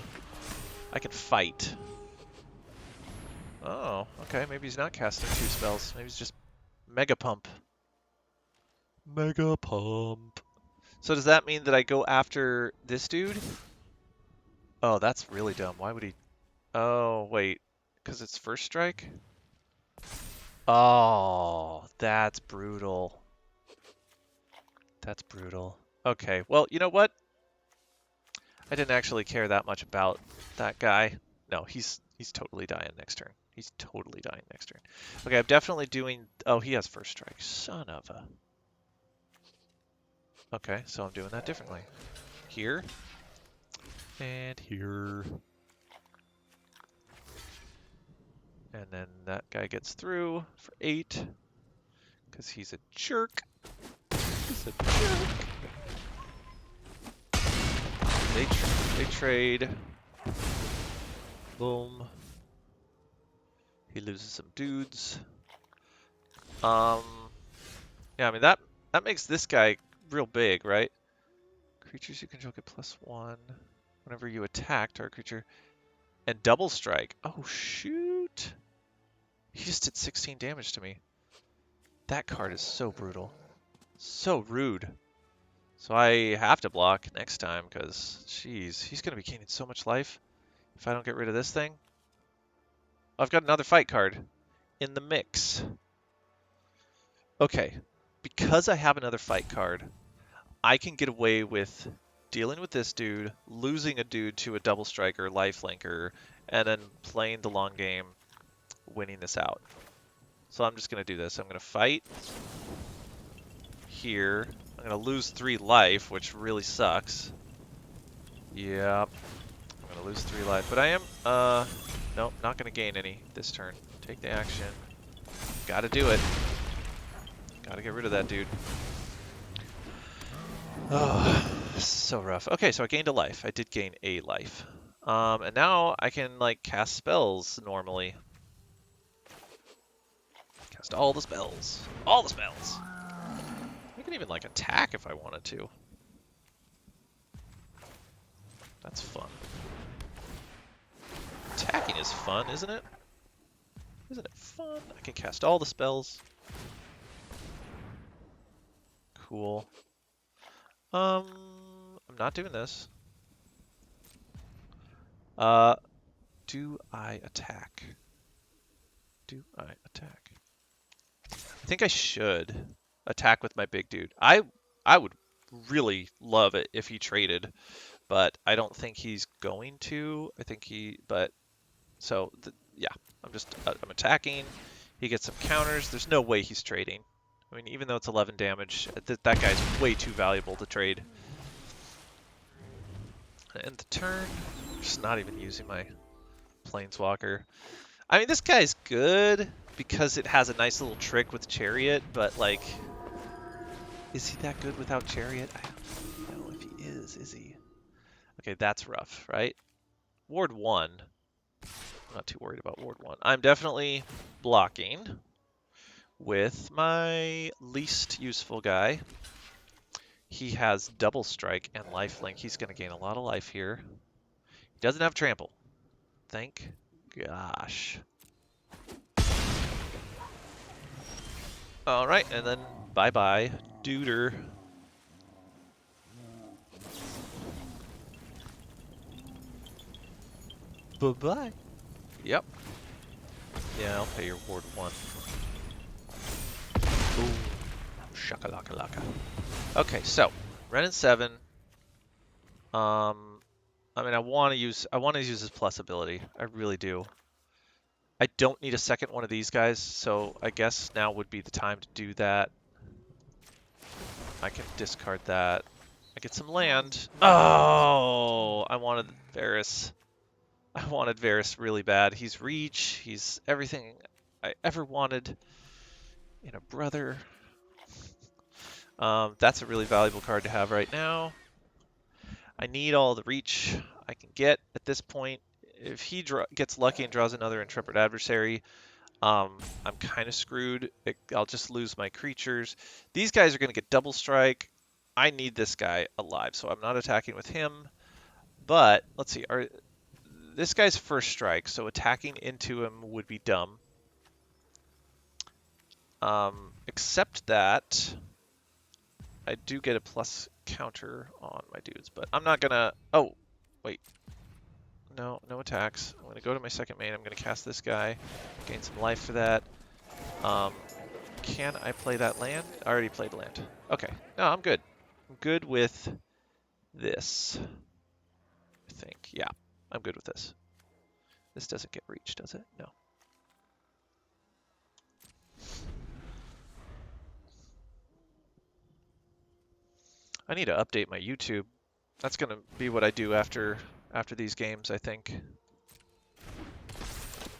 [SPEAKER 1] I can fight. Oh, okay, maybe he's not casting 2 spells. Maybe he's just Mega Pump. Mega Pump. So does that mean that I go after this dude? Oh, that's really dumb. Why would he... Oh, wait. Because it's first strike? Oh, that's brutal. That's brutal. Okay, well, you know what? I didn't actually care that much about that guy. No, he's totally dying next turn. He's totally dying next turn. Okay, I'm definitely doing... Oh, he has first strike. Son of a... Okay, so I'm doing that differently. Here. And here. And then that guy gets through for 8. Because he's a jerk. He's a jerk. They trade. Boom. He loses some dudes. Yeah, I mean that makes this guy real big, right? Creatures you control get +1 whenever you attack target creature. And double strike. Oh shoot. He just did 16 damage to me. That card is so brutal. So rude. So I have to block next time because, jeez, he's going to be gaining so much life if I don't get rid of this thing. I've got another fight card in the mix. Okay, because I have another fight card, I can get away with dealing with this dude, losing a dude to a double striker, lifelinker, and then playing the long game, winning this out. So I'm just going to do this. I'm going to fight here. I'm going to lose 3 life, which really sucks. Yep. I'm going to lose 3 life. But I am, nope, not going to gain any this turn. Take the action. Gotta do it. Gotta get rid of that dude. Oh, so rough. Okay, so I gained a life. I did gain a life. And now I can, like, cast spells normally. Cast all the spells. All the spells! I can even, like, attack if I wanted to. That's fun. Attacking is fun, isn't it? Isn't it fun? I can cast all the spells. Cool. I'm not doing this. Do I attack? Do I attack? I think I should attack with my big dude. I would really love it if he traded, but I don't think he's going to. I think yeah, I'm attacking. He gets some counters. There's no way he's trading. I mean, even though it's 11 damage, that guy's way too valuable to trade. End the turn. Just not even using my Planeswalker. I mean, this guy's good because it has a nice little trick with Chariot, but, like, is he that good without Chariot? I don't know if he is he? Okay, that's rough, right? Ward 1. I'm not too worried about Ward 1. I'm definitely blocking with my least useful guy. He has double strike and lifelink. He's going to gain a lot of life here. He doesn't have trample. Thank gosh. All right, and then bye-bye, Duder. Bye-bye. Yep. Yeah, I'll pay your ward 1. Ooh. Shakalaka-laka. Okay, so Ren and 7. I mean, I want to use his plus ability. I really do. I don't need a second one of these guys, so I guess now would be the time to do that. I can discard that. I get some land. Oh, I wanted Varus. I wanted Varus really bad. He's reach. He's everything I ever wanted in a brother. That's a really valuable card to have right now. I need all the reach I can get at this point. If he gets lucky and draws another Intrepid Adversary, I'm kind of screwed. I'll just lose my creatures. These guys are going to get double strike. I need this guy alive, so I'm not attacking with him. But let's see. This guy's first strike, so attacking into him would be dumb. Except that I do get a plus counter on my dudes, but I'm not gonna. Oh, wait. No attacks. I'm gonna go to my second main. I'm gonna cast this guy, gain some life for that. Can I play that land? I already played land. Okay. No, I'm good. I'm good with this. I think. Yeah, I'm good with this. This doesn't get reached, does it? No. I need to update my YouTube. That's gonna be what I do after these games, I think.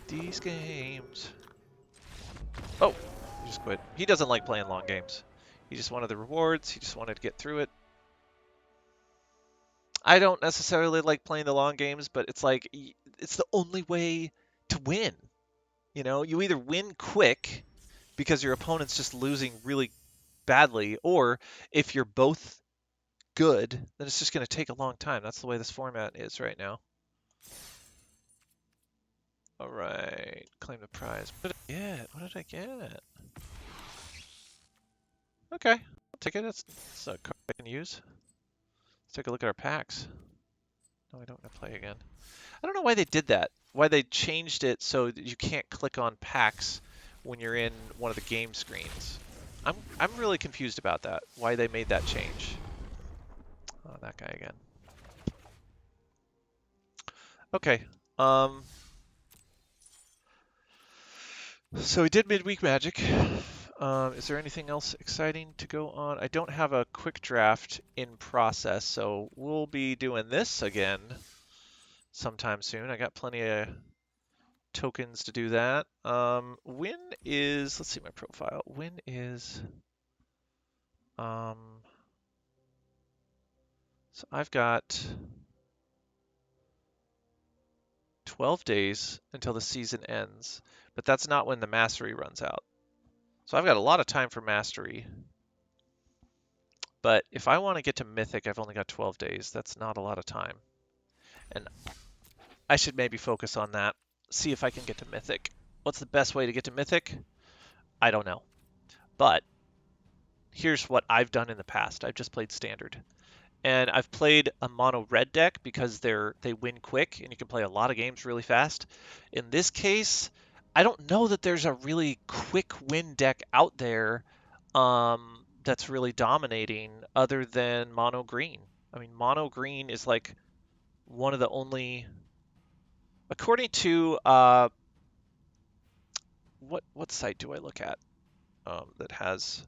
[SPEAKER 1] These games. Oh, he just quit. He doesn't like playing long games. He just wanted the rewards. He just wanted to get through it. I don't necessarily like playing the long games, but it's like, it's the only way to win. You know, you either win quick because your opponent's just losing really badly, or if you're both good, then it's just going to take a long time. That's the way this format is right now. All right, claim the prize. What did I get? What did I get? Okay, I'll take it. That's a card I can use. Let's take a look at our packs. No, I don't want to play again. I don't know why they did that. Why they changed it so that you can't click on packs when you're in one of the game screens. I'm really confused about that. Why they made that change. Oh, that guy again. Okay. So we did Midweek Magic. Is there anything else exciting to go on? I don't have a quick draft in process, so we'll be doing this again sometime soon. I got plenty of tokens to do that. When is, let's see my profile. When is, so I've got 12 days until the season ends, but that's not when the mastery runs out. So I've got a lot of time for mastery. But if I want to get to Mythic, I've only got 12 days. That's not a lot of time. And I should maybe focus on that. See if I can get to Mythic. What's the best way to get to Mythic? I don't know. But here's what I've done in the past. I've just played Standard. And I've played a mono red deck because they win quick and you can play a lot of games really fast. In this case, I don't know that there's a really quick win deck out there that's really dominating other than mono green. I mean, mono green is like one of the only, according to what site do I look at that has,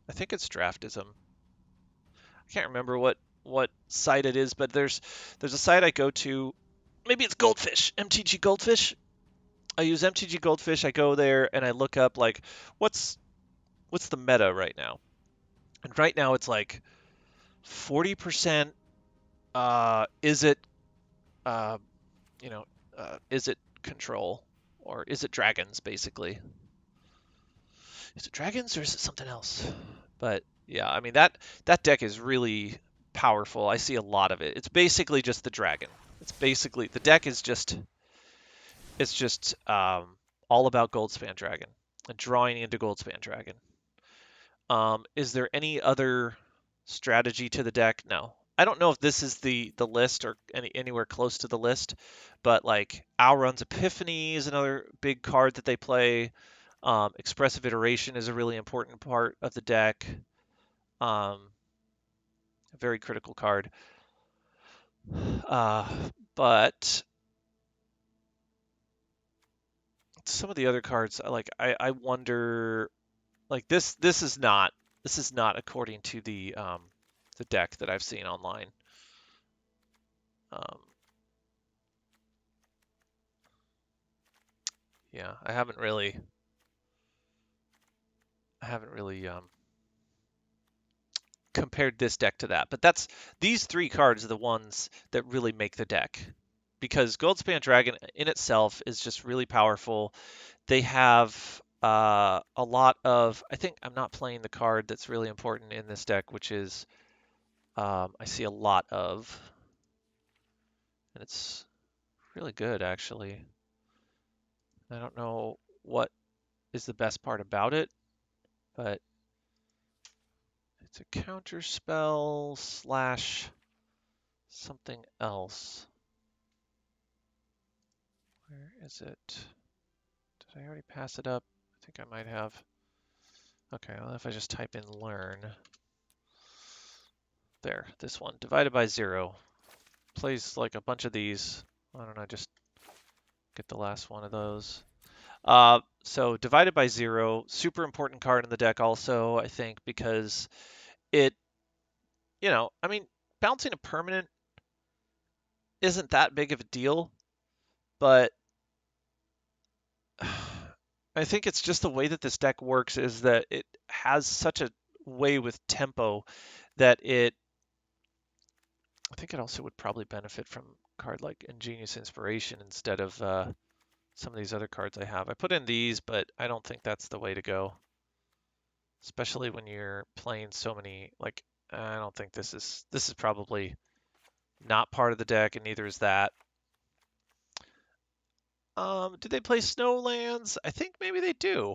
[SPEAKER 1] I think it's Draftism. I can't remember what site it is, but there's a site I go to. Maybe it's Goldfish, MTG Goldfish. I use MTG Goldfish. I go there and I look up like what's the meta right now. And right now it's like 40%. Is it is it control or is it dragons basically? Is it dragons or is it something else? But Yeah, I mean that deck is really powerful. I see a lot of it. It's basically just the dragon. It's basically the deck is just it's just all about Goldspan Dragon and drawing into Goldspan Dragon. Is there any other strategy to the deck? No. I don't know if this is the list or anywhere close to the list, but like Alrund's Epiphany is another big card that they play. Expressive Iteration is a really important part of the deck. A very critical card. Uh, but some of the other cards, like I wonder, like this is not according to the deck that I've seen online. Um, yeah, I haven't really compared this deck to that, but these three cards are the ones that really make the deck because Goldspan Dragon in itself is just really powerful. They have a lot of. I think I'm not playing the card that's really important in this deck, which is I see a lot of, and it's really good actually. I don't know what is the best part about it, but it's a counter spell slash something else. Where is it? Did I already pass it up? I think I might have. Okay, well, if I just type in learn. There, this one. Divided by 0. Plays like a bunch of these. I don't know, just get the last one of those. So divided by 0, super important card in the deck also, I think, because it, I mean, bouncing a permanent isn't that big of a deal, but I think it's just the way that this deck works is that it has such a way with tempo that I think it also would probably benefit from a card like Ingenious Inspiration instead of some of these other cards I have. I put in these, but I don't think that's the way to go, especially when you're playing so many. Like, I don't think this is probably not part of the deck, and neither is that. Did they play Snowlands? I think maybe they do.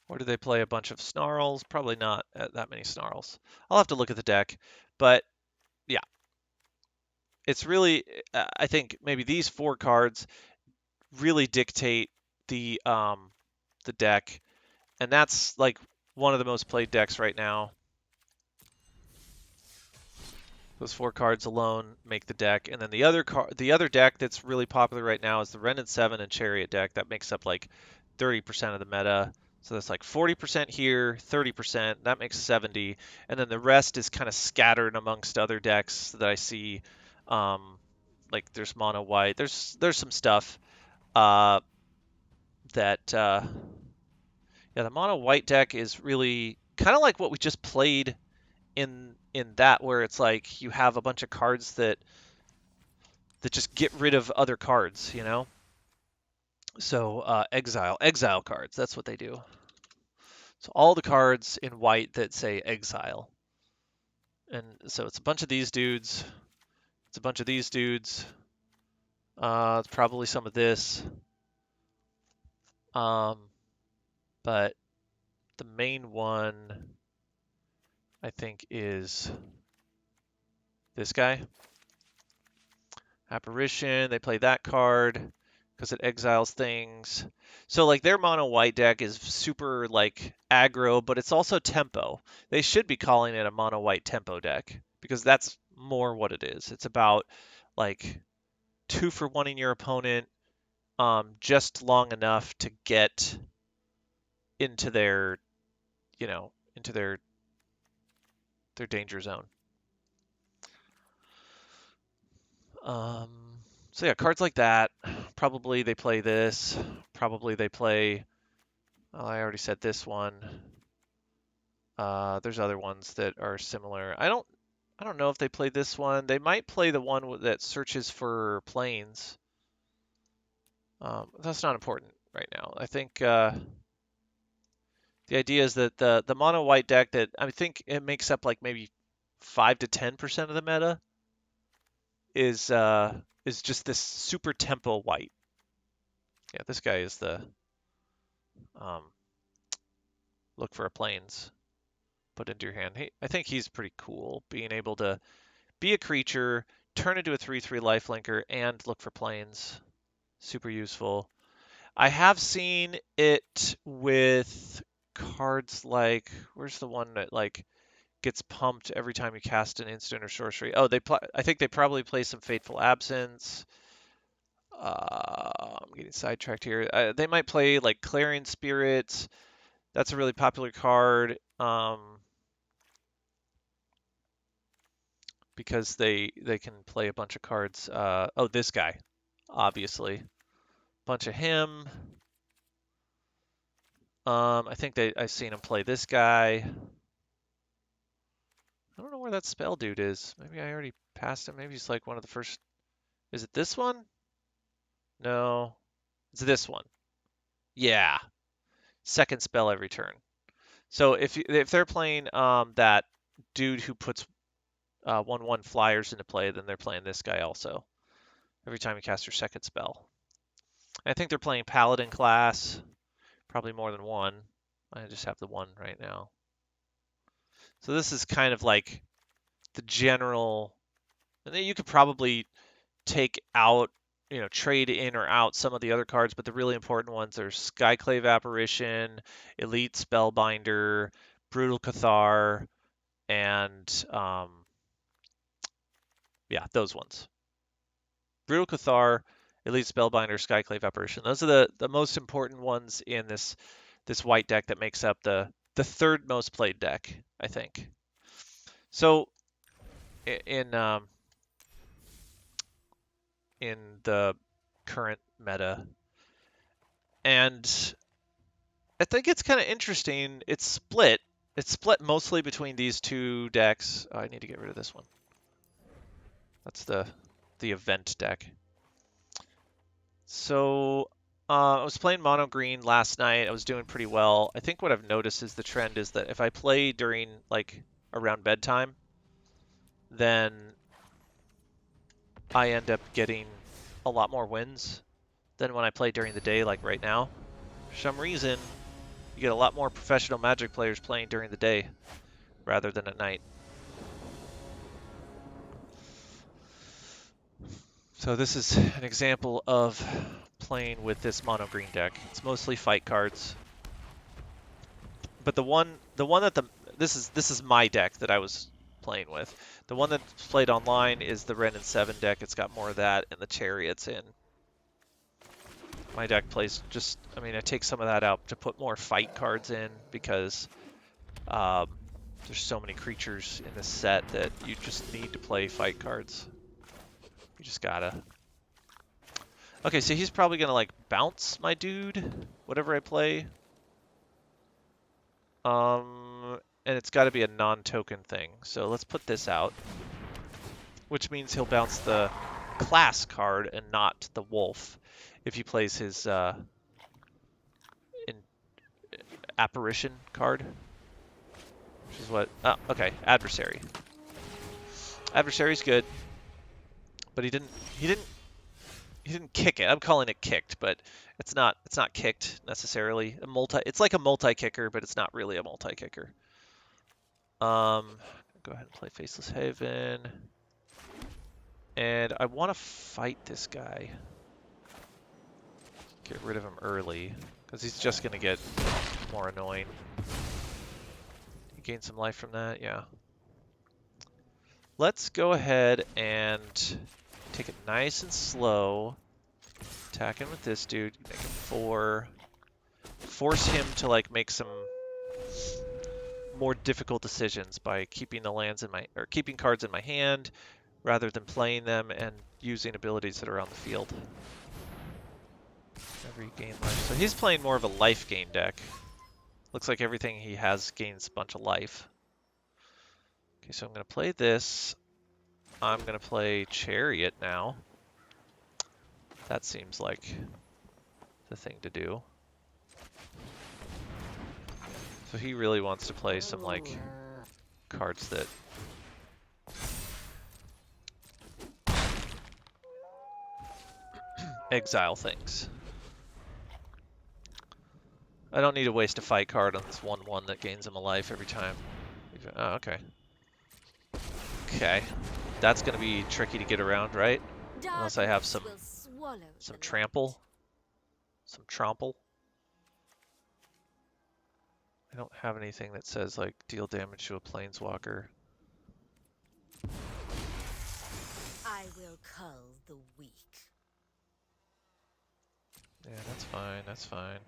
[SPEAKER 1] Or do they play a bunch of Snarls? Probably not that many Snarls. I'll have to look at the deck, but yeah, it's really. I think maybe these four cards really dictate the deck, and that's like one of the most played decks right now. Those four cards alone make the deck, and then the other deck that's really popular right now is the Ren and 7 and Chariot deck. That makes up like 30% of the meta. So that's like 40% here, 30%. That makes 70, and then the rest is kind of scattered amongst other decks that I see. Um, like there's Mono White. There's some stuff that yeah, the Mono White deck is really kind of like what we just played in that, where it's like you have a bunch of cards that just get rid of other cards, you know? So exile cards, that's what they do. So all the cards in white that say exile. And so it's a bunch of these dudes. It's a bunch of these dudes. It's probably some of this. Um, but the main one, I think, is this guy. Apparition, they play that card because it exiles things. So like their mono white deck is super like aggro, but it's also tempo. They should be calling it a mono white tempo deck because that's more what it is. It's about like 2-for-1ing your opponent just long enough to get into their, into their danger zone. Um, so yeah, cards like that. Probably they play this. Probably they play. Oh, I already said this one. There's other ones that are similar. I don't know if they play this one. They might play the one that searches for planes. That's not important right now. I think The idea is that the mono white deck that I think it makes up like maybe 5 to 10% of the meta is just this super tempo white. Yeah, this guy is the um, look for a plains put into your hand. I think he's pretty cool, being able to be a creature, turn into a 3/3 lifelinker, and look for plains. Super useful. I have seen it with cards like, where's the one that like gets pumped every time you cast an instant or sorcery? Oh, I think they probably play some Fateful Absence. I'm getting sidetracked here. They might play like Clarion Spirits. That's a really popular card because they can play a bunch of cards. Oh, this guy, obviously, bunch of him. I think I've seen him play this guy. I don't know where that spell dude is. Maybe I already passed him. Maybe he's like one of the first. Is it this one? No, it's this one. Yeah, second spell every turn. So if they're playing that dude who puts 1/1 flyers into play, then they're playing this guy also. Every time you cast your second spell. I think they're playing Paladin class, probably more than one. I just have the one right now. So this is kind of like the general, and then you could probably take out, trade in or out some of the other cards, but the really important ones are Skyclave Apparition, Elite Spellbinder, Brutal Cathar, and yeah, those ones. Brutal Cathar, Elite Spellbinder, Skyclave Apparition. Those are the most important ones in this white deck that makes up the third most played deck, I think. So in the current meta, and I think it's kind of interesting. It's split. It's split mostly between these two decks. Oh, I need to get rid of this one. That's the event deck. So I was playing mono green last night. I was doing pretty well. I think what I've noticed is the trend is that if I play during like around bedtime, then I end up getting a lot more wins than when I play during the day, like right now. For some reason, you get a lot more professional Magic players playing during the day rather than at night. So this is an example of playing with this mono green deck. It's mostly fight cards. But the one that this is my deck that I was playing with. The one that's played online is the Ren and 7 deck. It's got more of that and the Chariots in. My deck plays just, I mean, I take some of that out to put more fight cards in because there's so many creatures in this set that you just need to play fight cards. You just gotta. Okay, so he's probably gonna like bounce my dude, whatever I play. And it's gotta be a non-token thing. So let's put this out. Which means he'll bounce the class card and not the wolf if he plays his apparition card. Which is what, oh, okay, adversary. Adversary's good. But he didn't kick it. I'm calling it kicked, but it's not kicked necessarily. It's like a multi-kicker, but it's not really a multi-kicker. Go ahead and play Faceless Haven. And I want to fight this guy. Get rid of him early, because he's just going to get more annoying. You gain some life from that, yeah. Let's go ahead and take it nice and slow. Attack him with this dude. Make him 4. Force him to like make some more difficult decisions by keeping the lands in keeping cards in my hand rather than playing them and using abilities that are on the field. Every gain life. So he's playing more of a life gain deck. Looks like everything he has gains a bunch of life. Okay, so I'm going to play this. I'm going to play Chariot now. That seems like the thing to do. So he really wants to play some, like, cards that... exile things. I don't need to waste a fight card on this 1/1 that gains him a life every time. Oh, okay. Okay. That's going to be tricky to get around, right? Unless I have some trample. Some trample. I don't have anything that says, like, deal damage to a planeswalker.
[SPEAKER 2] I will cull the weak.
[SPEAKER 1] Yeah, that's fine, that's fine.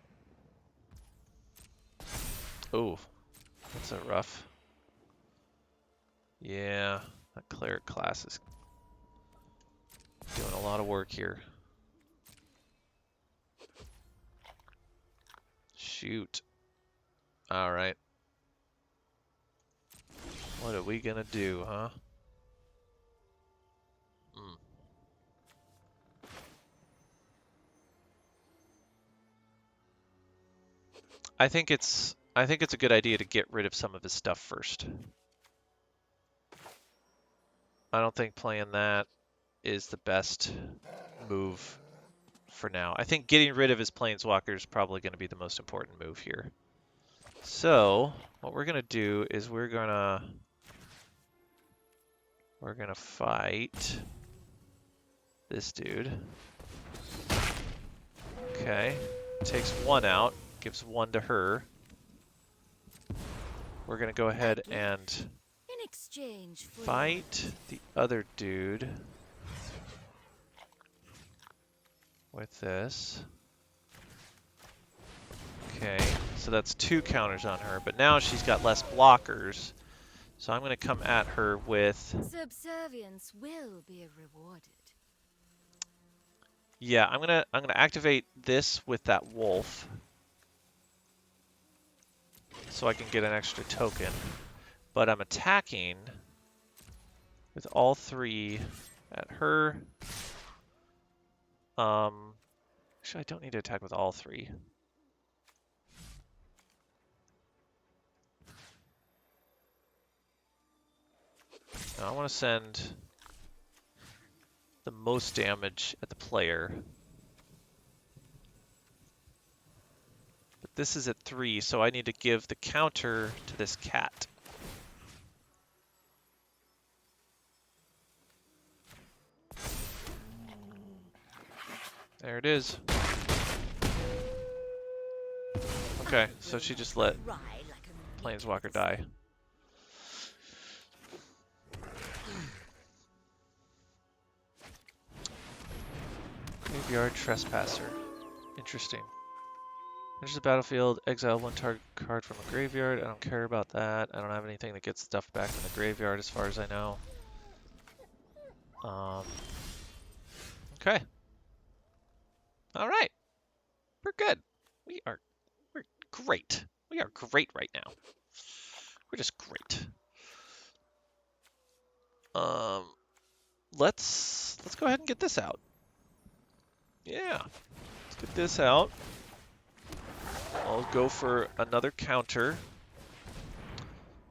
[SPEAKER 1] Oh, that's a rough. Yeah, that cleric class is doing a lot of work here. Shoot. Alright. What are we gonna do, huh? I think it's a good idea to get rid of some of his stuff first. I don't think playing that is the best move for now. I think getting rid of his planeswalker is probably going to be the most important move here. So what we're gonna do is we're gonna fight this dude. Okay, takes one out, gives one to her. We're gonna go ahead and
[SPEAKER 2] in exchange for
[SPEAKER 1] fight the other dude with this. Okay, so that's 2 counters on her, but now she's got less blockers. So I'm going to come at her with...
[SPEAKER 2] subservience will be rewarded.
[SPEAKER 1] Yeah, I'm gonna activate this with that wolf. So I can get an extra token. But I'm attacking with all 3 at her. Actually, I don't need to attack with all 3. Now I want to send the most damage at the player. But this is at 3, so I need to give the counter to this cat. There it is. Okay, so she just let Planeswalker die. Graveyard Trespasser. Interesting. Enters the battlefield, exile 1 target card from a graveyard. I don't care about that. I don't have anything that gets stuff back from the graveyard as far as I know. Okay. Alright. We're good. We're great. We are great right now. We're just great. Let's go ahead and get this out. Yeah. Let's get this out. I'll go for another counter.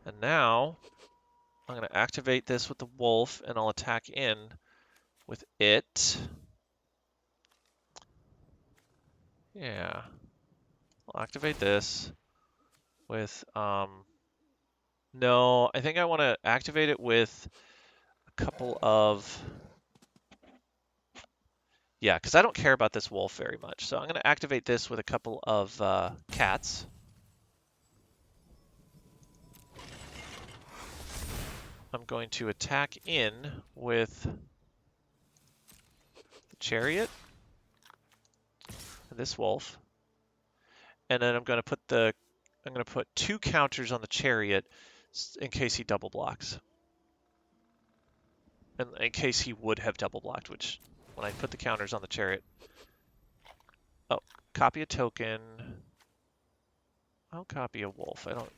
[SPEAKER 1] And now I'm going to activate this with the wolf and I'll attack in with it. Yeah. I'll activate this with, no, I think I want to activate it with a couple of, yeah, because I don't care about this wolf very much. So I'm going to activate this with a couple of cats. I'm going to attack in with the chariot and this wolf. And then I'm going to put 2 counters on the chariot in case he double blocks. And in case he would have double blocked, which when I put the counters on the chariot. Oh, copy a token. I'll copy a wolf. I don't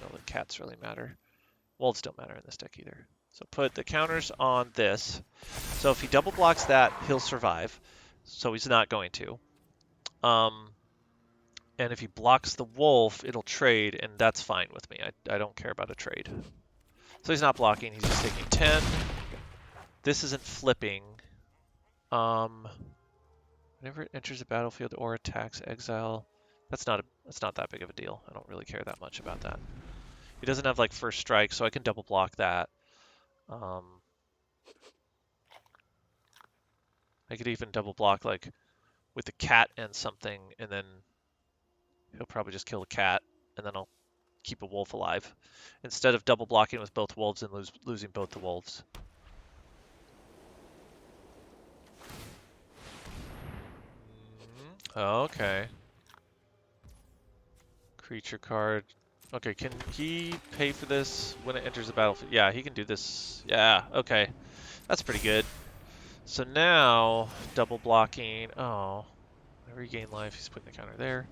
[SPEAKER 1] know that cats really matter. Wolves don't matter in this deck either. So put the counters on this. So if he double blocks that, he'll survive. So he's not going to. And if he blocks the wolf, it'll trade, and that's fine with me. I don't care about a trade. So he's not blocking, he's just taking 10. This isn't flipping. Whenever it enters the battlefield or attacks, exile. That's not that big of a deal. I don't really care that much about that. He doesn't have like first strike, so I can double block that. I could even double block like with the cat and something, and then he'll probably just kill the cat, and then I'll keep a wolf alive instead of double blocking with both wolves and losing both the wolves. Okay. Creature card. Okay, can he pay for this when it enters the battlefield? Yeah, he can do this. Yeah, okay. That's pretty good. So now, double blocking. Oh, I regain life. He's putting the counter there.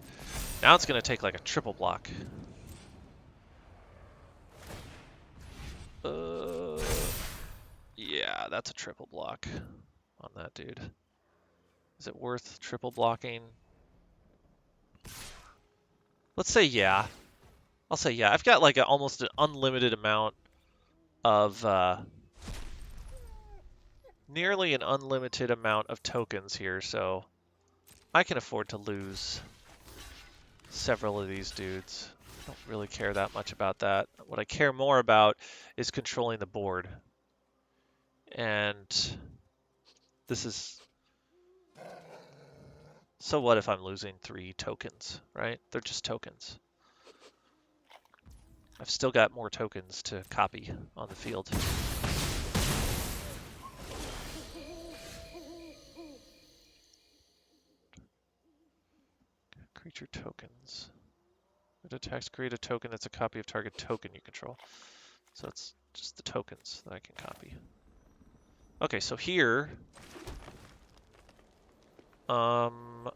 [SPEAKER 1] Now it's going to take like a triple block. Yeah, that's a triple block on that dude. Is it worth triple blocking? Let's say yeah. I'll say yeah. I've got like almost an unlimited amount of, nearly an unlimited amount of tokens here, so I can afford to lose several of these dudes. I don't really care that much about that. What I care more about is controlling the board. And this is... So what if I'm losing 3 tokens, right? They're just tokens. I've still got more tokens to copy on the field. Creature tokens. It attacks, create a token that's a copy of target token you control. So it's just the tokens that I can copy. Okay, so here, I'm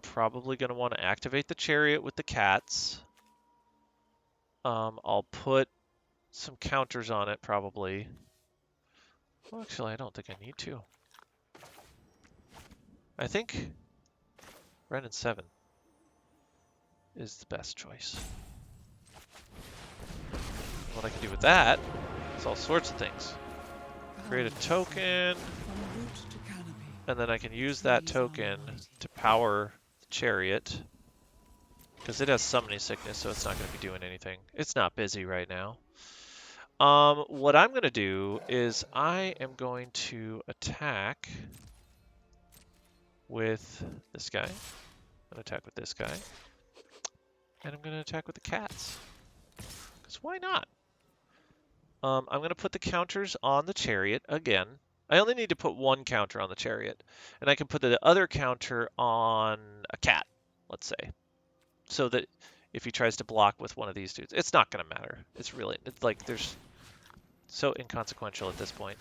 [SPEAKER 1] probably going to want to activate the chariot with the cats. I'll put some counters on it, probably. Well, actually, I don't think I need to. I think Ren and 7 is the best choice. What I can do with that is all sorts of things. Create a token, and then I can use that token to power the chariot, because it has summoning sickness, so it's not going to be doing anything. It's not busy right now. What I'm going to do is I am going to attack with this guy. I'm going to attack with this guy. And I'm going to attack with the cats. Because why not? I'm going to put the counters on the chariot again. I only need to put 1 counter on the chariot. And I can put the other counter on a cat, let's say. So that if he tries to block with one of these dudes, it's not going to matter. It's like there's so inconsequential at this point.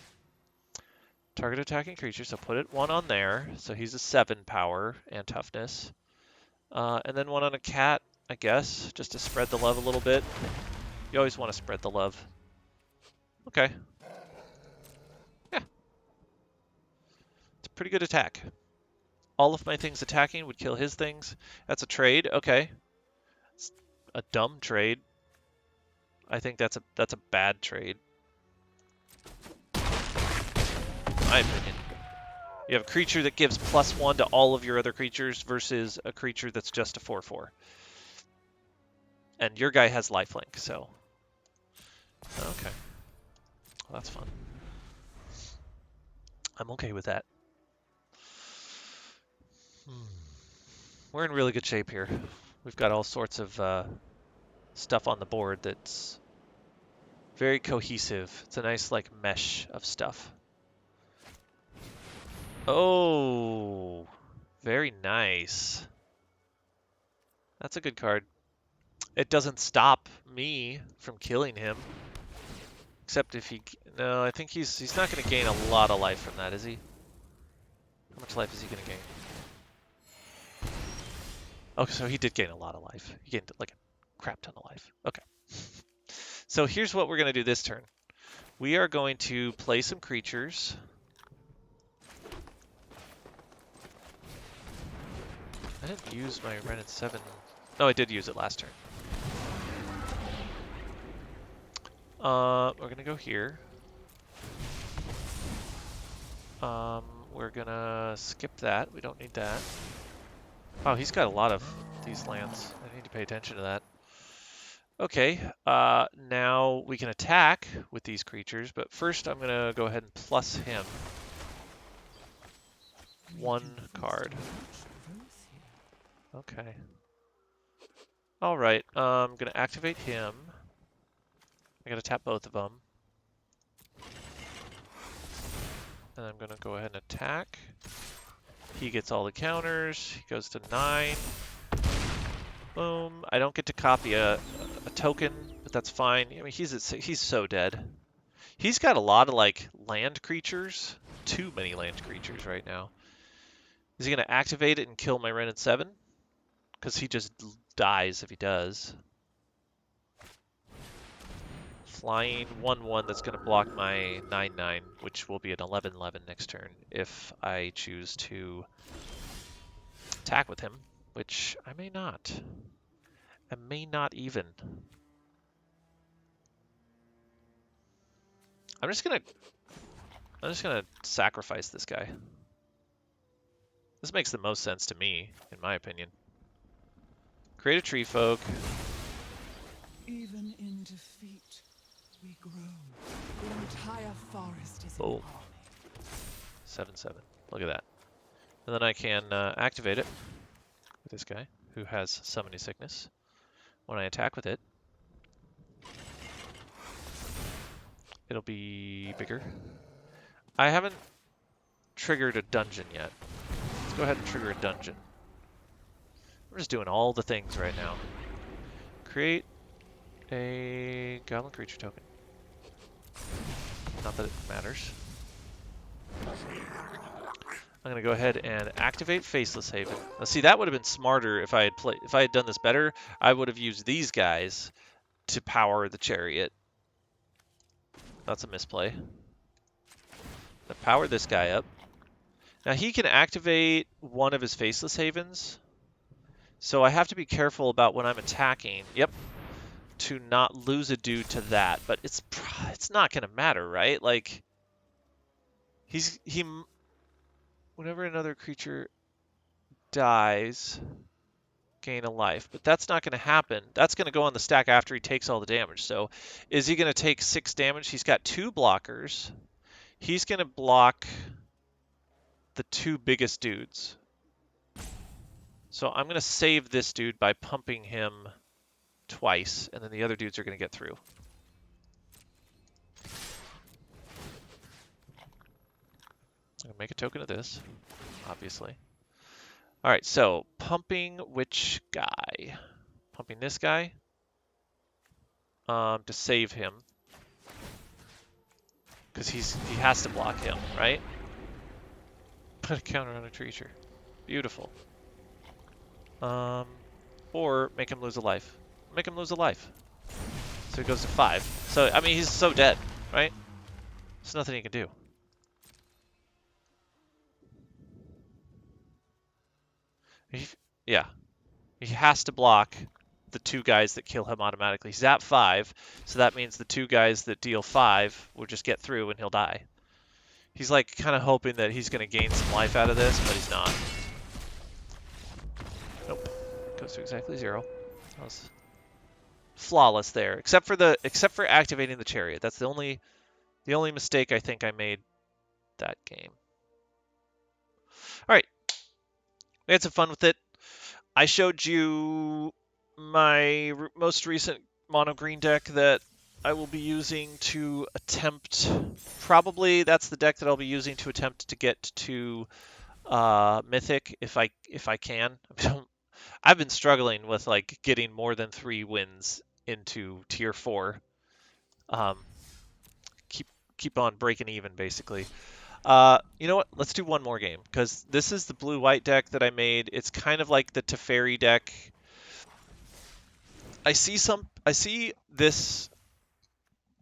[SPEAKER 1] Target attacking creature, so put it 1 on there. So he's a 7 power and toughness. And then 1 on a cat, I guess, just to spread the love a little bit. You always want to spread the love. Okay. Yeah. It's a pretty good attack. All of my things attacking would kill his things. That's a trade. Okay. It's a dumb trade. I think that's a bad trade. In my opinion. You have a creature that gives +1 to all of your other creatures versus a creature that's just a 4/4. And your guy has lifelink, so... Okay. Well, that's fun. I'm okay with that. We're in really good shape here. We've got all sorts of stuff on the board that's very cohesive. It's a nice, like, mesh of stuff. Oh, very nice. That's a good card. It doesn't stop me from killing him. Except if he... No, I think he's not going to gain a lot of life from that, is he? How much life is he going to gain? Oh, so he did gain a lot of life. He gained like a crap ton of life. Okay. So here's what we're going to do this turn. We are going to play some creatures. I didn't use my Ren and 7 No, I did use it last turn. We're gonna go here. We're gonna skip that. We don't need that. Wow, he's got a lot of these lands. I need to pay attention to that. Okay, now we can attack with these creatures, but first I'm gonna go ahead and plus him. One card. Okay. Alright, I'm gonna activate him. I gotta tap both of them. And I'm gonna go ahead and attack. He gets all the counters. He goes to 9. Boom. I don't get to copy a token, but that's fine. I mean, he's so dead. He's got a lot of like land creatures. Too many land creatures right now. Is he gonna activate it and kill my Ren and 7? Because he just dies if he does. Flying 1/1 that's going to block my 9/9, which will be an 11/11 next turn if I choose to attack with him, which I may not. I may not even. I'm just gonna sacrifice this guy. This makes the most sense to me, in my opinion. Create a tree folk.
[SPEAKER 3] Even in defeat, we grow. The entire forest is
[SPEAKER 1] Boom. 7/7. Look at that. And then I can activate it with this guy, who has Summoning Sickness. When I attack with it, it'll be bigger. I haven't triggered a dungeon yet. Let's go ahead and trigger a dungeon. We're just doing all the things right now. Create a goblin creature token. Not that it matters. I'm gonna go ahead and activate Faceless Haven. Now, see, that would have been smarter if I had done this better. I would have used these guys to power the chariot. That's a misplay. I power this guy up. Now he can activate one of his Faceless Havens, so I have to be careful about when I'm attacking. Yep. To not lose a dude to that, but it's not gonna matter, right? Like whenever another creature dies, gain a life, but that's not going to happen. That's going to go on the stack after he takes all the damage. So is he going to take 6 damage? He's got 2 blockers. He's going to block the 2 biggest dudes. So I'm going to save this dude by pumping him twice, and then the other dudes are going to get through. I'm going to make a token of this, obviously. All right, so pumping which guy? Pumping this guy to save him, because he has to block him, right? Put a counter on a creature. Beautiful. Or make him lose a life. Make him lose a life. So he goes to 5. So I mean, he's so dead, right? There's nothing he can do. Yeah, he has to block the 2 guys that kill him automatically. He's at 5, so that means the 2 guys that deal 5 will just get through and he'll die. He's like kind of hoping that he's going to gain some life out of this, but he's not. Nope. Goes to exactly 0. That was flawless there, except for activating the chariot. That's the only mistake I think I made that game. All right. We had some fun with it. I showed you my most recent mono green deck that I will be using to attempt, probably that's the deck that I'll be using to attempt to get to Mythic if I can. I've been struggling with like getting more than 3 wins into tier 4. Keep on breaking even basically. You know what? Let's do one more game, because this is the blue-white deck that I made. It's kind of like the Teferi deck. I see this,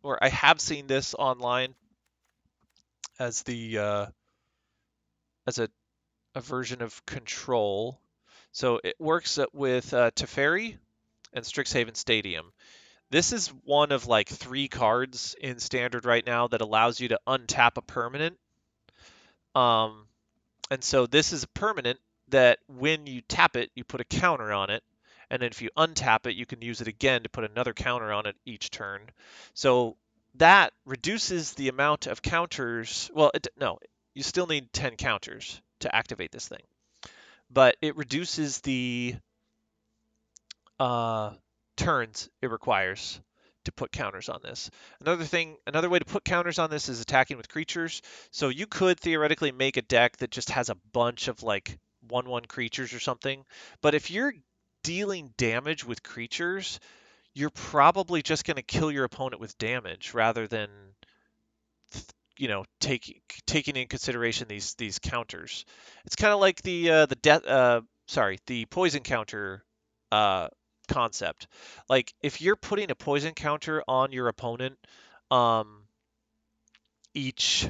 [SPEAKER 1] or I have seen this online as the as a version of Control. So it works with Teferi and Strixhaven Stadium. This is one of like 3 cards in Standard right now that allows you to untap a permanent. Um, and so this is a permanent that when you tap it, you put a counter on it. And then if you untap it, you can use it again to put another counter on it each turn. So that reduces the amount of counters. Well, no, you still need 10 counters to activate this thing. But it reduces the turns it requires to put counters on this. Another way to put counters on this is attacking with creatures. So you could theoretically make a deck that just has a bunch of like 1/1 creatures or something. But if you're dealing damage with creatures, you're probably just going to kill your opponent with damage rather than taking in consideration these counters. It's kind of like the poison counter uh, concept. Like if you're putting a poison counter on your opponent um, each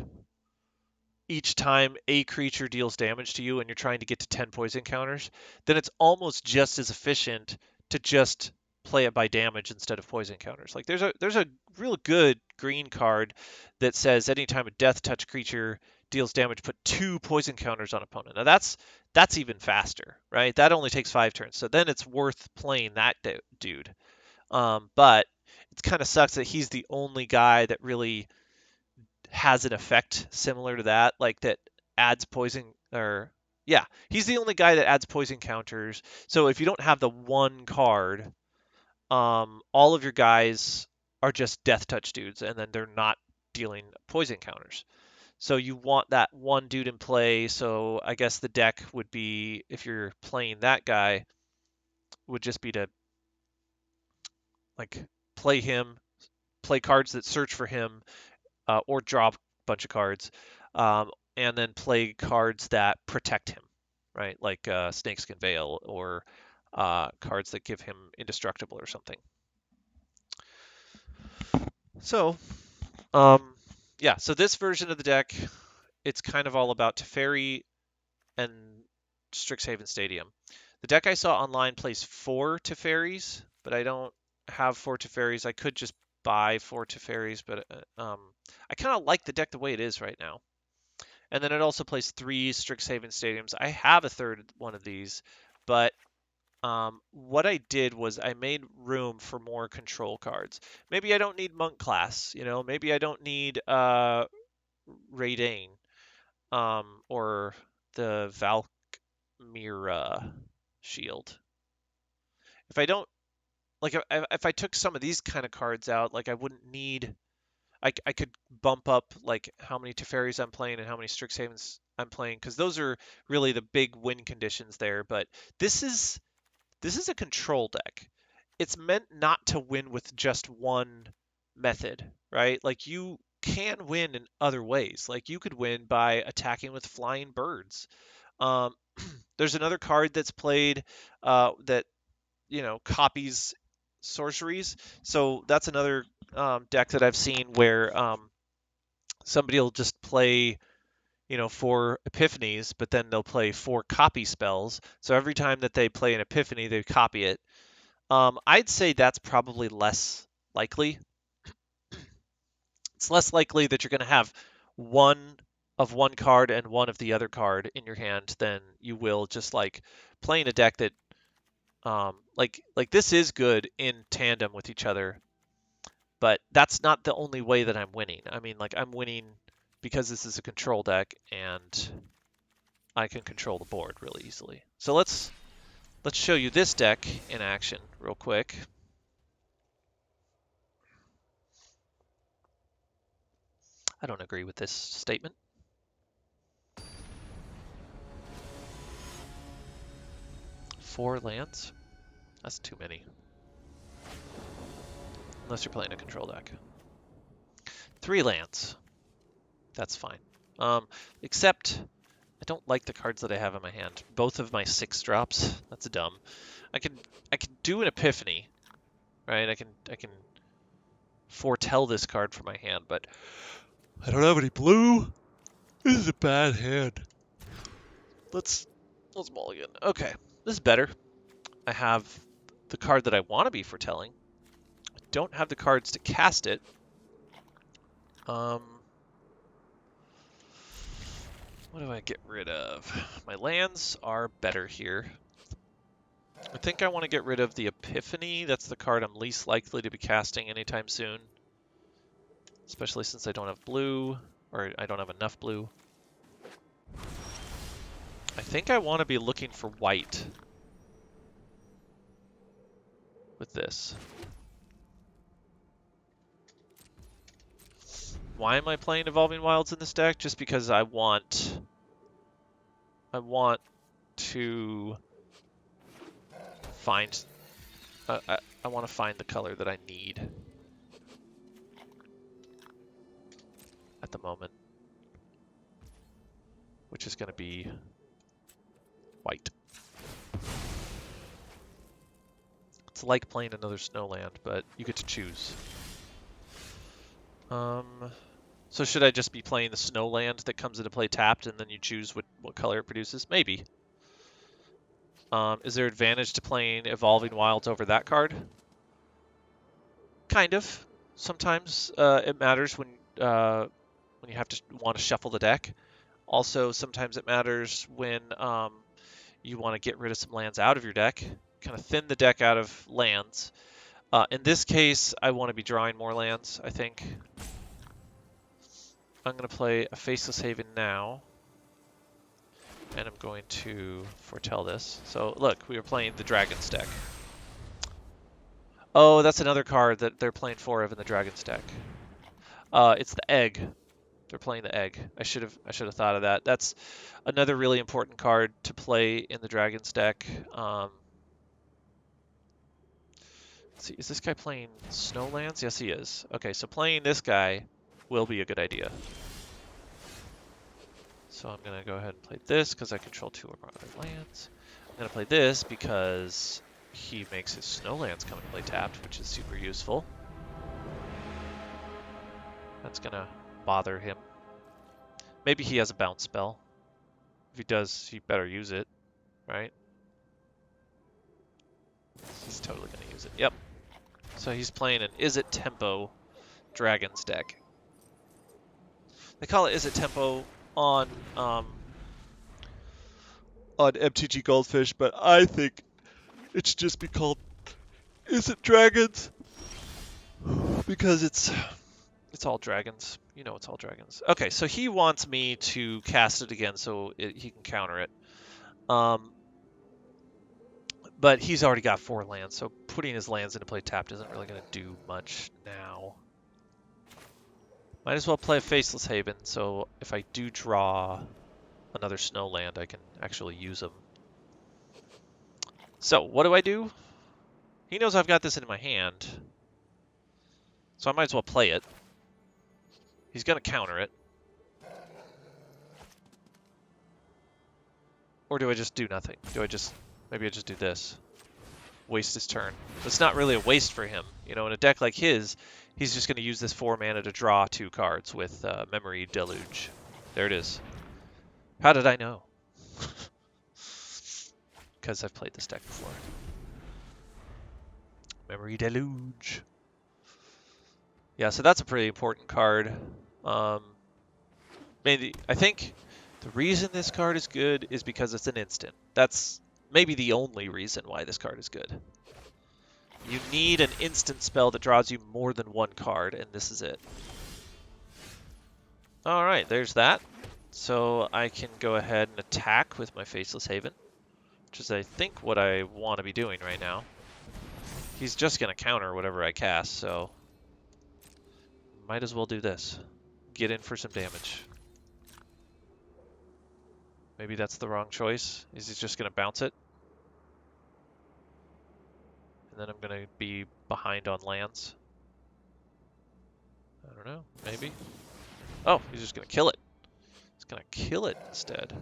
[SPEAKER 1] time a creature deals damage to you and you're trying to get to 10 poison counters, then it's almost just as efficient to just play it by damage instead of poison counters. Like there's a real good green card that says anytime a death touch creature deals damage, put 2 poison counters on opponent. Now that's even faster, right? That only takes 5 turns. So then it's worth playing that dude. But it kind of sucks that he's the only guy that really has an effect similar to that, like that adds poison or yeah, he's the only guy that adds poison counters. So if you don't have the one card, all of your guys are just death touch dudes, and then they're not dealing poison counters. So you want that one dude in play. So I guess the deck would be, if you're playing that guy, would just be to like play him, play cards that search for him, or draw a bunch of cards, and then play cards that protect him, right? Like Snakeskin Veil or cards that give him indestructible or something. So, yeah, so this version of the deck, it's kind of all about Teferi and Strixhaven Stadium. The deck I saw online plays 4 Teferis, but I don't have 4 Teferis. I could just buy 4 Teferis, but I kind of like the deck the way it is right now. And then it also plays 3 Strixhaven Stadiums. I have a third one of these, but what I did was I made room for more control cards. Maybe I don't need Monk class, maybe I don't need Raidane, or the Valkyra shield. If I don't, like, if I took some of these kind of cards out, like I wouldn't need, I could bump up like how many Teferis I'm playing and how many Strixhavens I'm playing, because those are really the big win conditions there. But this is a control deck. It's meant not to win with just one method, right? Like you can win in other ways. Like you could win by attacking with flying birds. Um, there's another card that's played that copies sorceries. So that's another deck that I've seen where somebody will just play 4 epiphanies, but then they'll play 4 copy spells. So every time that they play an epiphany, they copy it. I'd say that's probably less likely. It's less likely that you're going to have one of one card and one of the other card in your hand than you will just like playing a deck that like this is good in tandem with each other, but that's not the only way that I'm winning. I mean, like I'm winning because this is a control deck and I can control the board really easily. So let's show you this deck in action real quick. I don't agree with this statement. Four lands? That's too many. Unless you're playing a control deck. 3 lands. That's fine. Except I don't like the cards that I have in my hand. Both of my 6 drops. That's dumb. I can do an epiphany, right? I can foretell this card from my hand, but I don't have any blue. This is a bad hand. Let's mulligan. Okay. This is better. I have the card that I want to be foretelling. I don't have the cards to cast it. What do I get rid of? My lands are better here. I think I want to get rid of the Epiphany. That's the card I'm least likely to be casting anytime soon. Especially since I don't have blue, or I don't have enough blue. I think I want to be looking for white with this. Why am I playing Evolving Wilds in this deck? Just because I want to find I want to find the color that I need at the moment, which is going to be white. It's like playing another Snowland, but you get to choose. So should I just be playing the Snowland that comes into play tapped, and then you choose what color it produces? Maybe. Is there advantage to playing Evolving Wilds over that card? Kind of. Sometimes it matters when you have to want to shuffle the deck. Also, sometimes it matters when you want to get rid of some lands out of your deck, kind of thin the deck out of lands. In this case, I want to be drawing more lands, I think. I'm going to play a Faceless Haven now, and I'm going to foretell this. So look, we were playing the Dragon's deck. Oh, that's another card that they're playing 4 of in the Dragon's deck. It's the Egg. They're playing the Egg. I should have thought of that. That's another really important card to play in the Dragon's deck. Let's see, is this guy playing Snowlands? Yes, he is. Okay, so playing this guy will be a good idea. So I'm going to go ahead and play this because I control 2 or more other lands. I'm going to play this because he makes his Snowlands come and play tapped, which is super useful. That's going to bother him. Maybe he has a bounce spell. If he does, he better use it, right? He's totally going to use it. Yep. So he's playing an Is It Tempo Dragons deck. They call it Is It Tempo on MTG Goldfish, but I think it should just be called Is It Dragons? Because it's all dragons. You know it's all dragons. Okay, so he wants me to cast it again so he can counter it. But he's already got 4 lands, so putting his lands into play tapped isn't really going to do much now. Might as well play a Faceless Haven, so if I do draw another Snowland, I can actually use them. So, what do? He knows I've got this in my hand, so I might as well play it. He's going to counter it. Or do I just do nothing? Maybe I just do this. Waste his turn. It's not really a waste for him. You know, in a deck like his, he's just going to use this 4 mana to draw 2 cards with Memory Deluge. There it is. How did I know? Because I've played this deck before. Memory Deluge. Yeah, so that's a pretty important card. Maybe I think the reason this card is good is because it's an instant. That's maybe the only reason why this card is good. You need an instant spell that draws you more than 1 card, and this is it. Alright, there's that. So I can go ahead and attack with my Faceless Haven, which is I think what I want to be doing right now. He's just going to counter whatever I cast, so might as well do this. Get in for some damage. Maybe that's the wrong choice. Is he just going to bounce it? And then I'm going to be behind on lands. I don't know. Maybe. Oh, he's just going to kill it. He's going to kill it instead.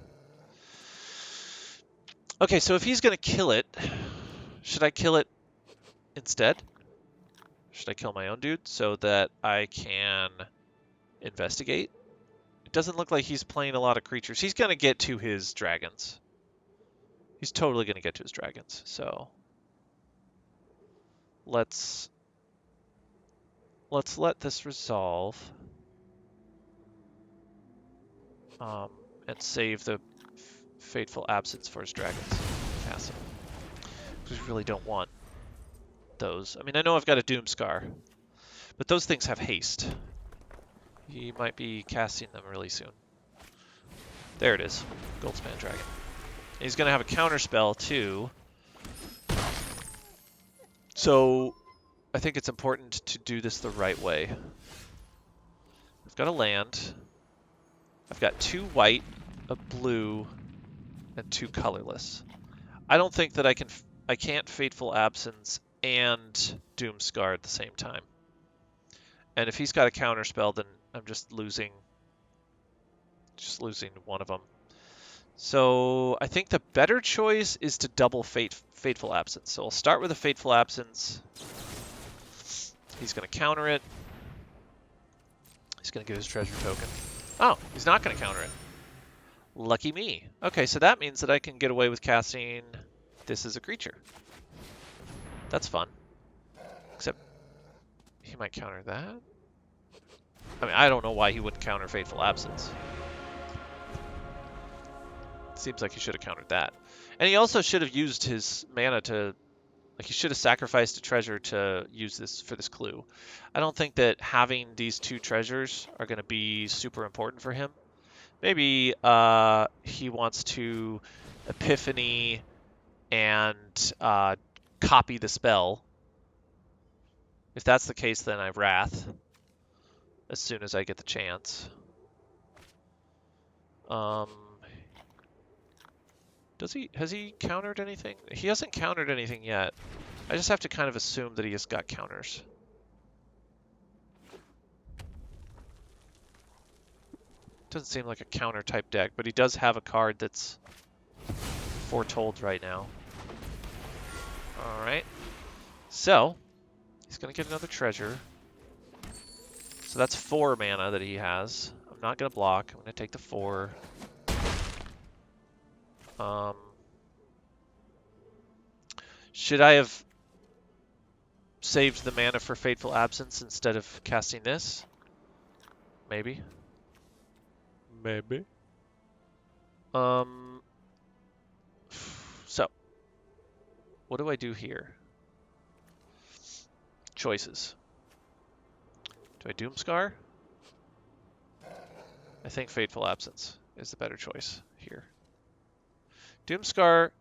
[SPEAKER 1] Okay, so if he's going to kill it, should I kill it instead? Should I kill my own dude so that I can investigate? It doesn't look like he's playing a lot of creatures. He's going to get to his dragons. He's totally going to get to his dragons, so let's let this resolve and save the Fateful Absence for his dragons. Cast them. Because we really don't want those. I mean, I know I've got a Doomscar, but those things have haste. He might be casting them really soon. There it is. Goldspan Dragon. He's going to have a counter spell too. So I think it's important to do this the right way. I've got a land. I've got 2 white, a blue, and 2 colorless. I don't think that I can't Fateful Absence and Doomscar at the same time. And if he's got a counter spell, then I'm just losing one of them. So I think the better choice is to double Fateful Absence. So I'll start with a Fateful Absence. He's going to counter it. He's going to get his treasure token. Oh, he's not going to counter it. Lucky me. Okay, so that means that I can get away with casting this as a creature. That's fun. Except he might counter that. I mean, I don't know why he wouldn't counter Fateful Absence. Seems like he should have countered that. And he also should have used his mana to... Like, he should have sacrificed a treasure to use this for this clue. I don't think that having these 2 treasures are going to be super important for him. Maybe he wants to Epiphany and copy the spell. If that's the case, then I Wrath as soon as I get the chance. Has he countered anything? He hasn't countered anything yet. I just have to kind of assume that he has got counters. Doesn't seem like a counter type deck, but he does have a card that's foretold right now. Alright. So, he's going to get another treasure. So that's 4 mana that he has. I'm not going to block. I'm going to take the 4. Should I have saved the mana for Fateful Absence instead of casting this? Maybe. Maybe. So, what do I do here? Choices. Do I Doomscar? I think Fateful Absence is the better choice here. Doomscar,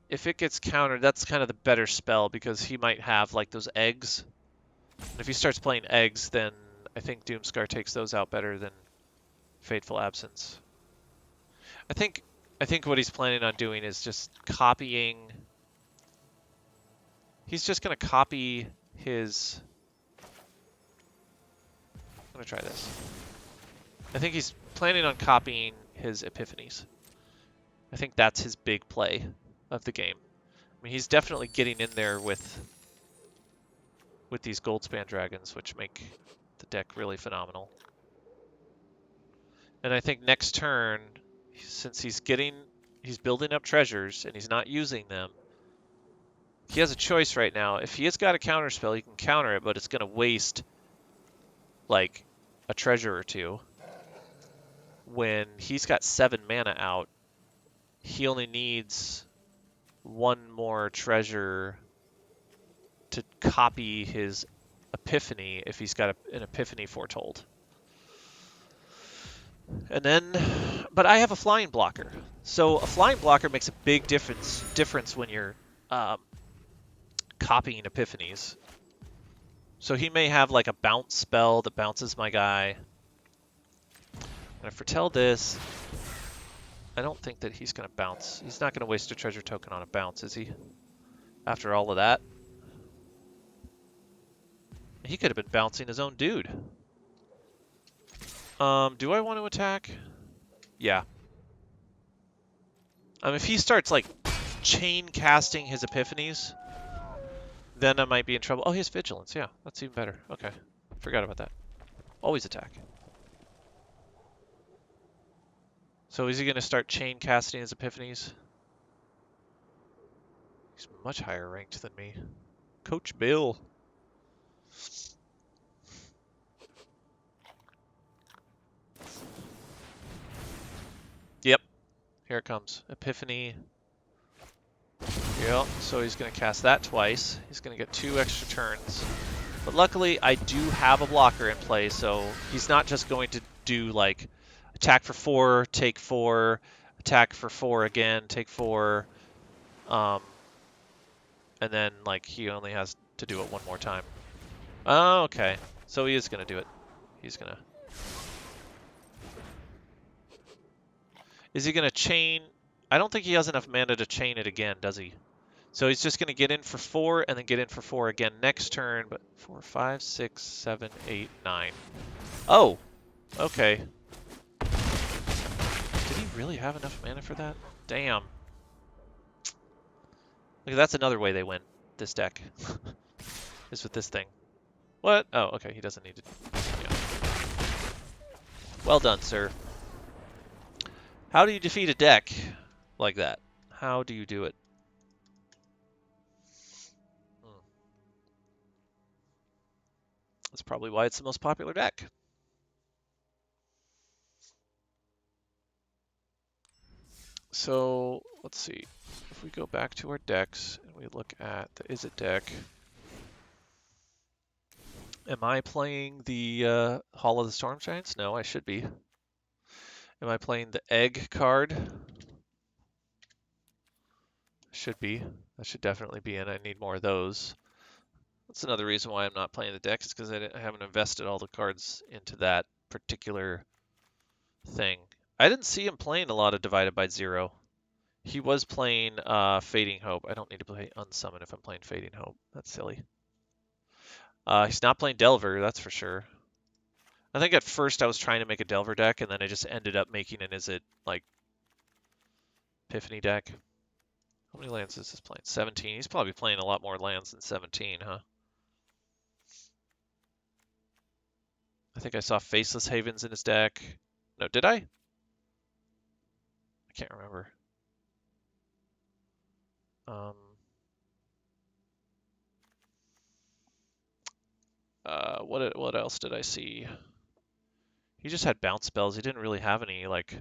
[SPEAKER 1] if it gets countered, that's kind of the better spell because he might have like those eggs. And if he starts playing eggs, then I think Doomscar takes those out better than Fateful Absence. I think what he's planning on doing is just copying. He's just going to copy his... I'm going to try this. I think he's planning on copying his Epiphanies. I think that's his big play of the game. I mean, he's definitely getting in there with these Goldspan Dragons, which make the deck really phenomenal. And I think next turn, since he's building up treasures and he's not using them, he has a choice right now. If he has got a counter spell, he can counter it, but it's going to waste like a treasure or 2. When he's got 7 mana out, he only needs 1 more treasure to copy his Epiphany if he's got an Epiphany foretold. And then, but I have a flying blocker. So a flying blocker makes a big difference when you're copying Epiphanies. So he may have like a bounce spell that bounces my guy. I'm going to foretell this. I don't think that he's going to bounce. He's not going to waste a treasure token on a bounce, is he? After all of that. He could have been bouncing his own dude. Do I want to attack? Yeah. If he starts like chain casting his Epiphanies, then I might be in trouble. Oh, he has Vigilance. Yeah, that's even better. Okay. Forgot about that. Always attack. So is he going to start chain casting his epiphanies? He's much higher ranked than me. Coach Bill. Yep. Here it comes. Epiphany. Yep. So he's going to cast that twice. He's going to get 2 extra turns. But luckily, I do have a blocker in play, so he's not just going to do, like, attack for 4, take 4, attack for 4 again, take 4, and then, like, he only has to do it one more time. Oh, okay. So he is going to do it. He's going to... Is he going to chain? I don't think he has enough mana to chain it again, does he? So he's just going to get in for 4 and then get in for 4 again next turn. But 4, 5, 6, 7, 8, 9. Oh, okay. Did he really have enough mana for that? Damn. Look, that's another way they win this deck. Is with this thing. What? Oh, okay. He doesn't need to. Yeah. Well done, sir. How do you defeat a deck like that? How do you do it? That's probably why it's the most popular deck. So let's see. If we go back to our decks and we look at the Is It deck, am I playing the Hall of the Storm Giants? No, I should be. Am I playing the Egg card? Should be. That should definitely be in. I need more of those. That's another reason why I'm not playing the decks, because I haven't invested all the cards into that particular thing. I didn't see him playing a lot of Divided by Zero. He was playing Fading Hope. I don't need to play Unsummon if I'm playing Fading Hope. That's silly. He's not playing Delver, that's for sure. I think at first I was trying to make a Delver deck, and then I just ended up making an Is It, like, Epiphany deck. How many lands is this playing? 17. He's probably playing a lot more lands than 17, huh? I think I saw Faceless Havens in his deck. No, did I? I can't remember. What else did I see? He just had bounce spells. He didn't really have any like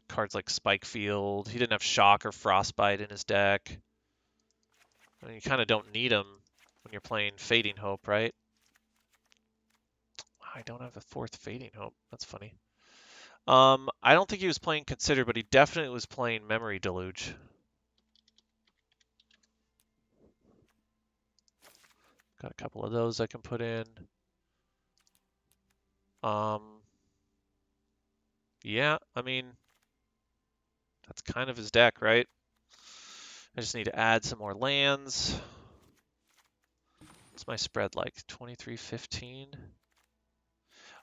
[SPEAKER 1] cards like Spike Field. He didn't have Shock or Frostbite in his deck. I mean, you kind of don't need them when you're playing Fading Hope, right? I don't have a 4th Fading Hope. That's funny. I don't think he was playing Consider, but he definitely was playing Memory Deluge. Got a couple of those I can put in. Yeah, I mean, that's kind of his deck, right? I just need to add some more lands. What's my spread like? 23-15?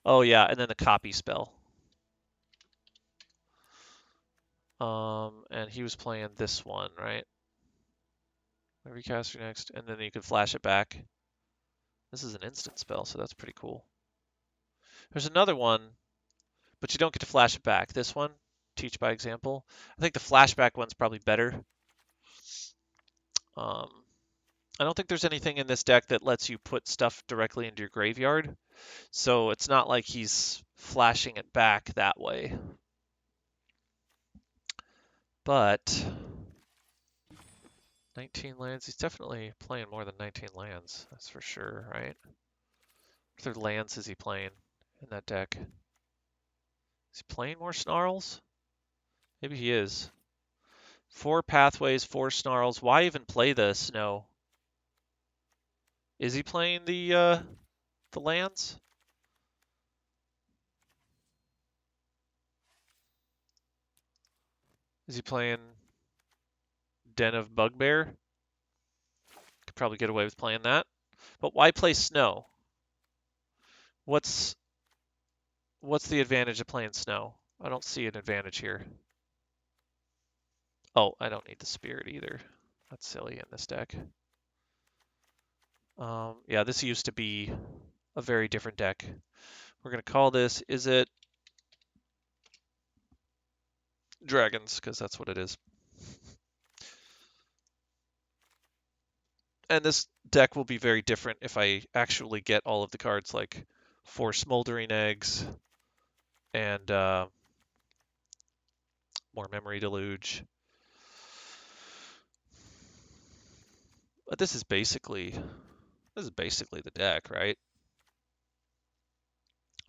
[SPEAKER 1] Oh yeah, and then the copy spell. And he was playing this one, right? Recaster next, and then you can flash it back. This is an instant spell, so that's pretty cool. There's another one, but you don't get to flash it back. This one, Teach by Example. I think the flashback one's probably better. I don't think there's anything in this deck that lets you put stuff directly into your graveyard, so it's not like he's flashing it back that way. But 19 lands, he's definitely playing more than 19 lands, that's for sure, right? What other lands is he playing in that deck? Is he playing more Snarls? Maybe he is. 4 pathways, 4 Snarls. Why even play the snow? Is he playing the lands? Is he playing Den of Bugbear? Could probably get away with playing that. But why play snow? What's the advantage of playing snow? I don't see an advantage here. Oh, I don't need the spirit either. That's silly in this deck. Yeah, this used to be a very different deck. We're going to call this, Is It dragons, because that's what it is. And this deck will be very different if I actually get all of the cards, like 4 Smoldering Eggs and more Memory Deluge. But this is basically the deck, right?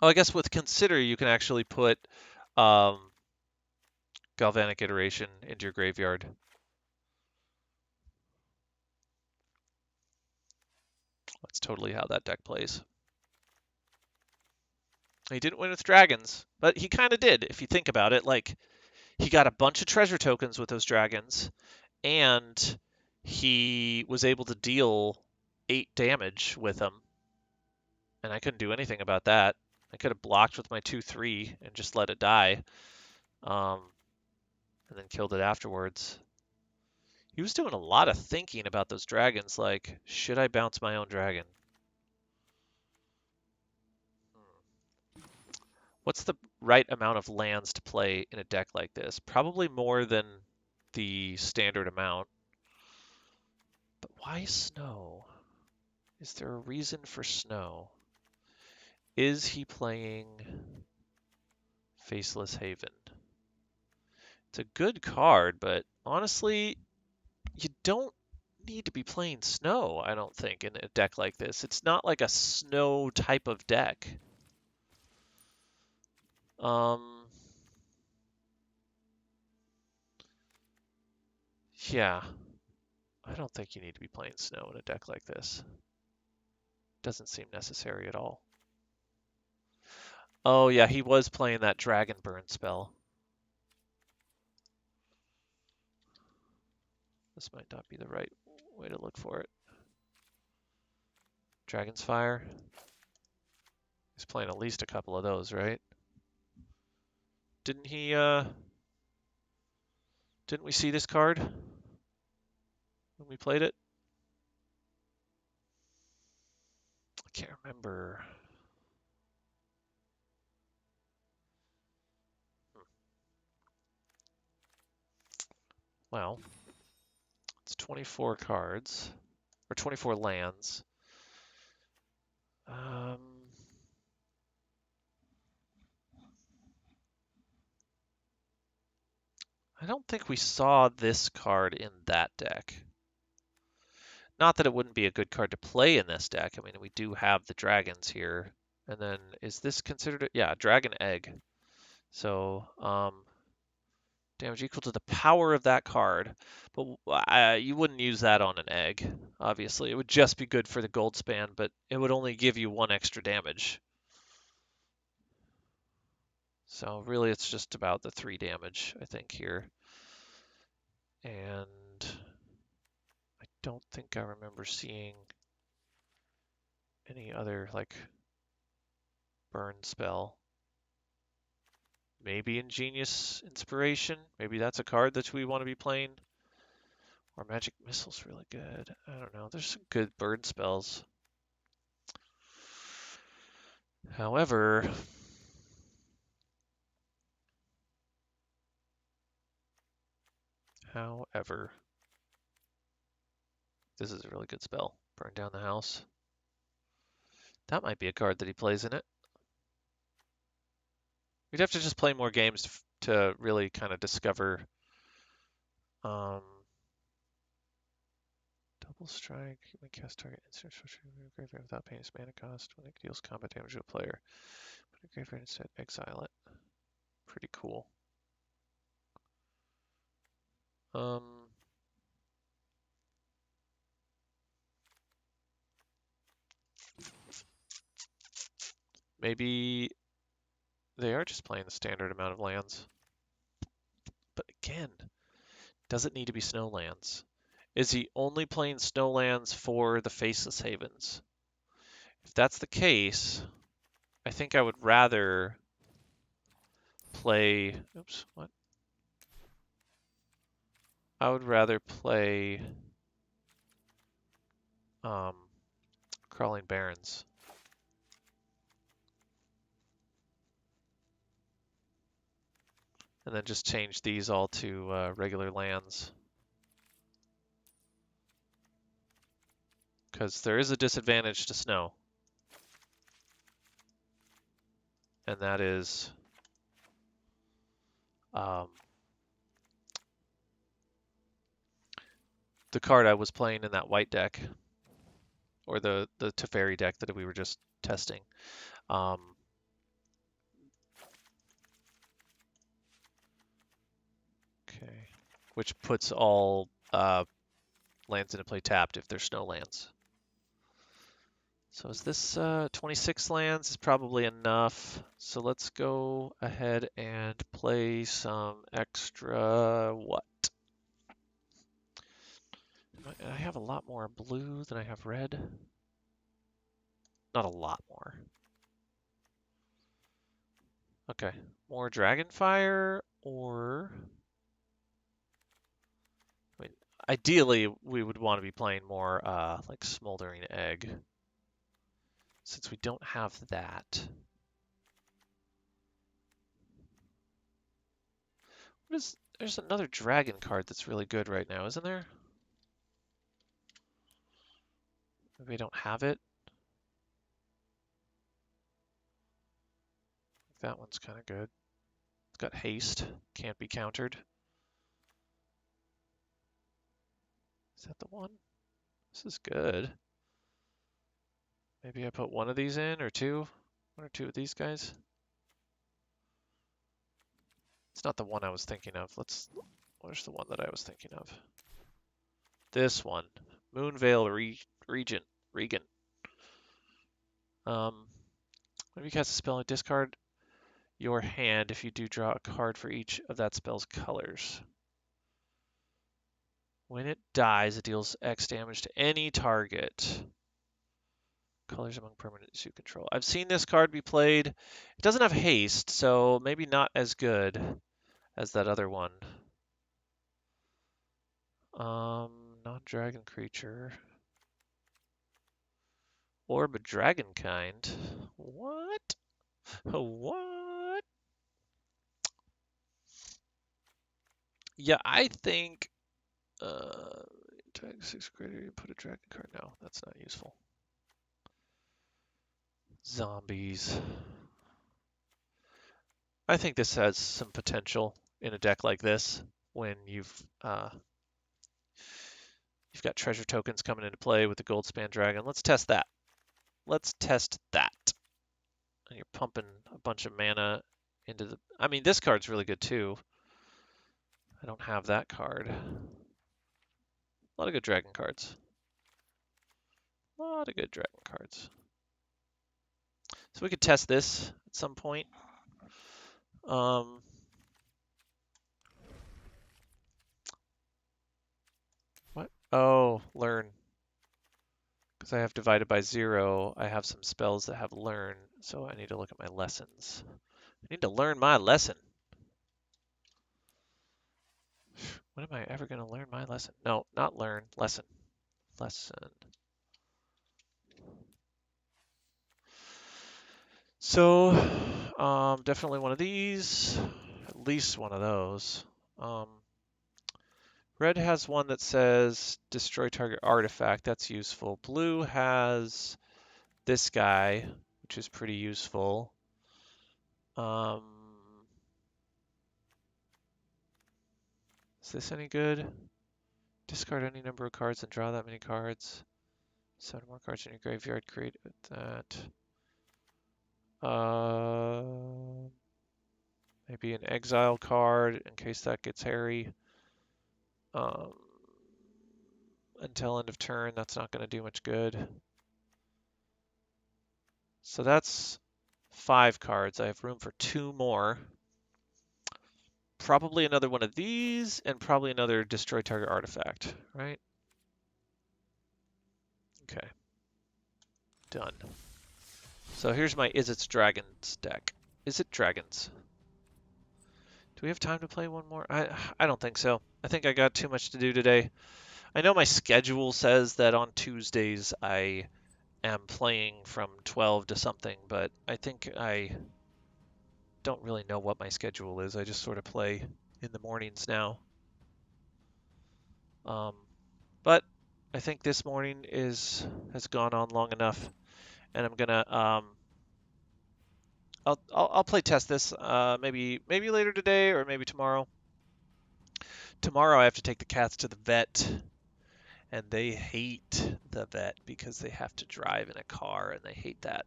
[SPEAKER 1] Oh, I guess with Consider you can actually put Galvanic Iteration into your graveyard. That's totally how that deck plays. He didn't win with dragons, but he kind of did, if you think about it. Like, he got a bunch of treasure tokens with those dragons, and he was able to deal 8 damage with them, and I couldn't do anything about that. I could have blocked with my 2/3 and just let it die, and then killed it afterwards. He was doing a lot of thinking about those dragons, like, should I bounce my own dragon? What's the right amount of lands to play in a deck like this? Probably more than the standard amount. But why snow? Is there a reason for snow? Is he playing Faceless Haven? It's a good card, but honestly, you don't need to be playing snow, I don't think, in a deck like this. It's not like a snow type of deck. Yeah, I don't think you need to be playing snow in a deck like this. Doesn't seem necessary at all. Oh yeah, he was playing that Dragon Burn spell. This might not be the right way to look for it. Dragon's Fire. He's playing at least a couple of those, right? Didn't he, didn't we see this card when we played it? I can't remember. Well, it's 24 cards, or 24 lands. I don't think we saw this card in that deck. Not that it wouldn't be a good card to play in this deck. I mean, we do have the dragons here. And then, is this considered, yeah, Dragon Egg. So, damage equal to the power of that card. But you wouldn't use that on an egg, obviously. It would just be good for the gold span, but it would only give you 1 extra damage. So really it's just about the 3 damage, I think, here. And I don't think I remember seeing any other, like, burn spell. Maybe Ingenious Inspiration. Maybe that's a card that we want to be playing. Or Magic Missile's really good. I don't know. There's some good burn spells. However, this is a really good spell. Burn down the house. That might be a card that he plays in it. We'd have to just play more games to really kind of discover. Double strike. When cast target instant graveyard without paying its mana cost. When it deals combat damage to a player, put a graveyard instead. Exile it. Pretty cool. Maybe they are just playing the standard amount of lands. But again, does it need to be snow lands? Is he only playing snow lands for the Faceless Havens? If that's the case, I think I would rather play... Oops, what? I would rather play Crawling Barrens. and then just change these all to regular lands. Because there is a disadvantage to snow. And that is the card I was playing in that white deck, or the Teferi deck that we were just testing. Okay, which puts all lands into play tapped if they're snow lands. So is this 26 lands is probably enough. So let's go ahead and play some extra what? I have a lot more blue than I have red. Not a lot more. Okay, more Dragonfire or... I mean, ideally we would want to be playing more like Smoldering Egg. Since we don't have that. There's another dragon card that's really good right now, isn't there? Maybe I don't have it. That one's kind of good. It's got haste, can't be countered. Is that the one? This is good. Maybe I put one of these in, or two? One or two of these guys? It's not the one I was thinking of. Where's the one that I was thinking of? This one. Moonveil Regan. When you cast a spell and discard your hand if you do draw a card for each of that spell's colors. When it dies, it deals X damage to any target. Colors among permanents you control. I've seen this card be played. It doesn't have haste, so maybe not as good as that other one. Non-dragon creature. Orb of dragon kind. What? What? Yeah, I think tag 6 greater, you put a dragon card. No, that's not useful. Zombies. I think this has some potential in a deck like this when you've got treasure tokens coming into play with the Goldspan Dragon. Let's test that. Let's test that. And you're pumping a bunch of mana into the... I mean, this card's really good too. I don't have that card. A lot of good dragon cards. A lot of good dragon cards. So we could test this at some point. What? Oh, learn. Because I have divided by 0, I have some spells that have learn, so I need to look at my lessons. I need to learn my lesson. When am I ever going to learn my lesson? No, not learn, lesson. Lesson. So, definitely one of these, at least one of those. Red has one that says destroy target artifact. That's useful. Blue has this guy, which is pretty useful. Is this any good? Discard any number of cards and draw that many cards. 7 more cards in your graveyard. Create that. Maybe an exile card in case that gets hairy. Until end of turn, that's not going to do much good. So that's 5 cards. I have room for 2 more. Probably another one of these, and probably another destroy target artifact, right? Okay. Done. So here's my Is It Dragons deck. Is it Dragons? Do we have time to play one more? I don't think so. I think I got too much to do today. I know my schedule says that on Tuesdays I am playing from 12 to something, but I think I don't really know what my schedule is. I just sort of play in the mornings now. But I think this morning has gone on long enough, and I'm gonna I'll play test this maybe later today or maybe tomorrow. Tomorrow I have to take the cats to the vet, and they hate the vet because they have to drive in a car, and they hate that.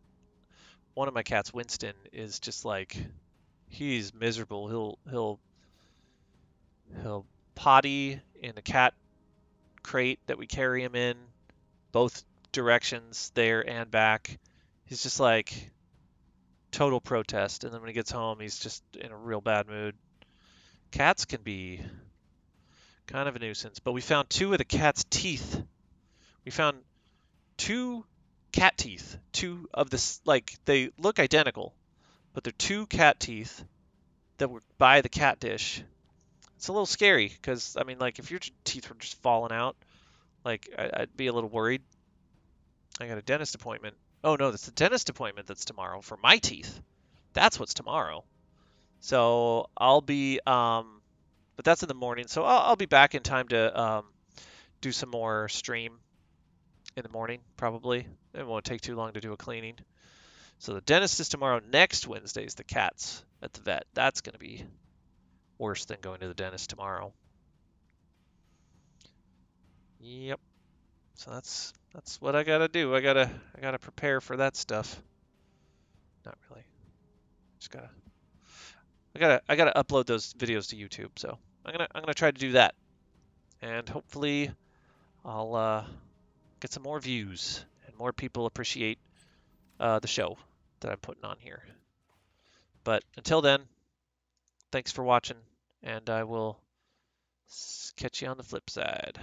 [SPEAKER 1] One of my cats, Winston, is just like he's miserable. He'll potty in a cat crate that we carry him in, both directions, there and back. He's just like total protest, and then when he gets home, he's just in a real bad mood. Cats can be kind of a nuisance, but we found two of the cat's teeth. We found two cat teeth, two of this, like they look identical, but they're two cat teeth that were by the cat dish. It's a little scary because I mean, like if your teeth were just falling out, like I'd be a little worried. I got a dentist appointment. Oh no, that's the dentist appointment that's tomorrow for my teeth. That's what's tomorrow. So I'll be, but that's in the morning. So I'll be back in time to do some more stream in the morning, probably. It won't take too long to do a cleaning. So the dentist is tomorrow. Next Wednesday is the cats at the vet. That's going to be worse than going to the dentist tomorrow. Yep. So that's what I gotta do. I gotta prepare for that stuff. Not really. Just gotta I gotta upload those videos to YouTube. So I'm gonna try to do that, and hopefully I'll get some more views and more people appreciate the show that I'm putting on here. But until then, thanks for watching, and I will catch you on the flip side.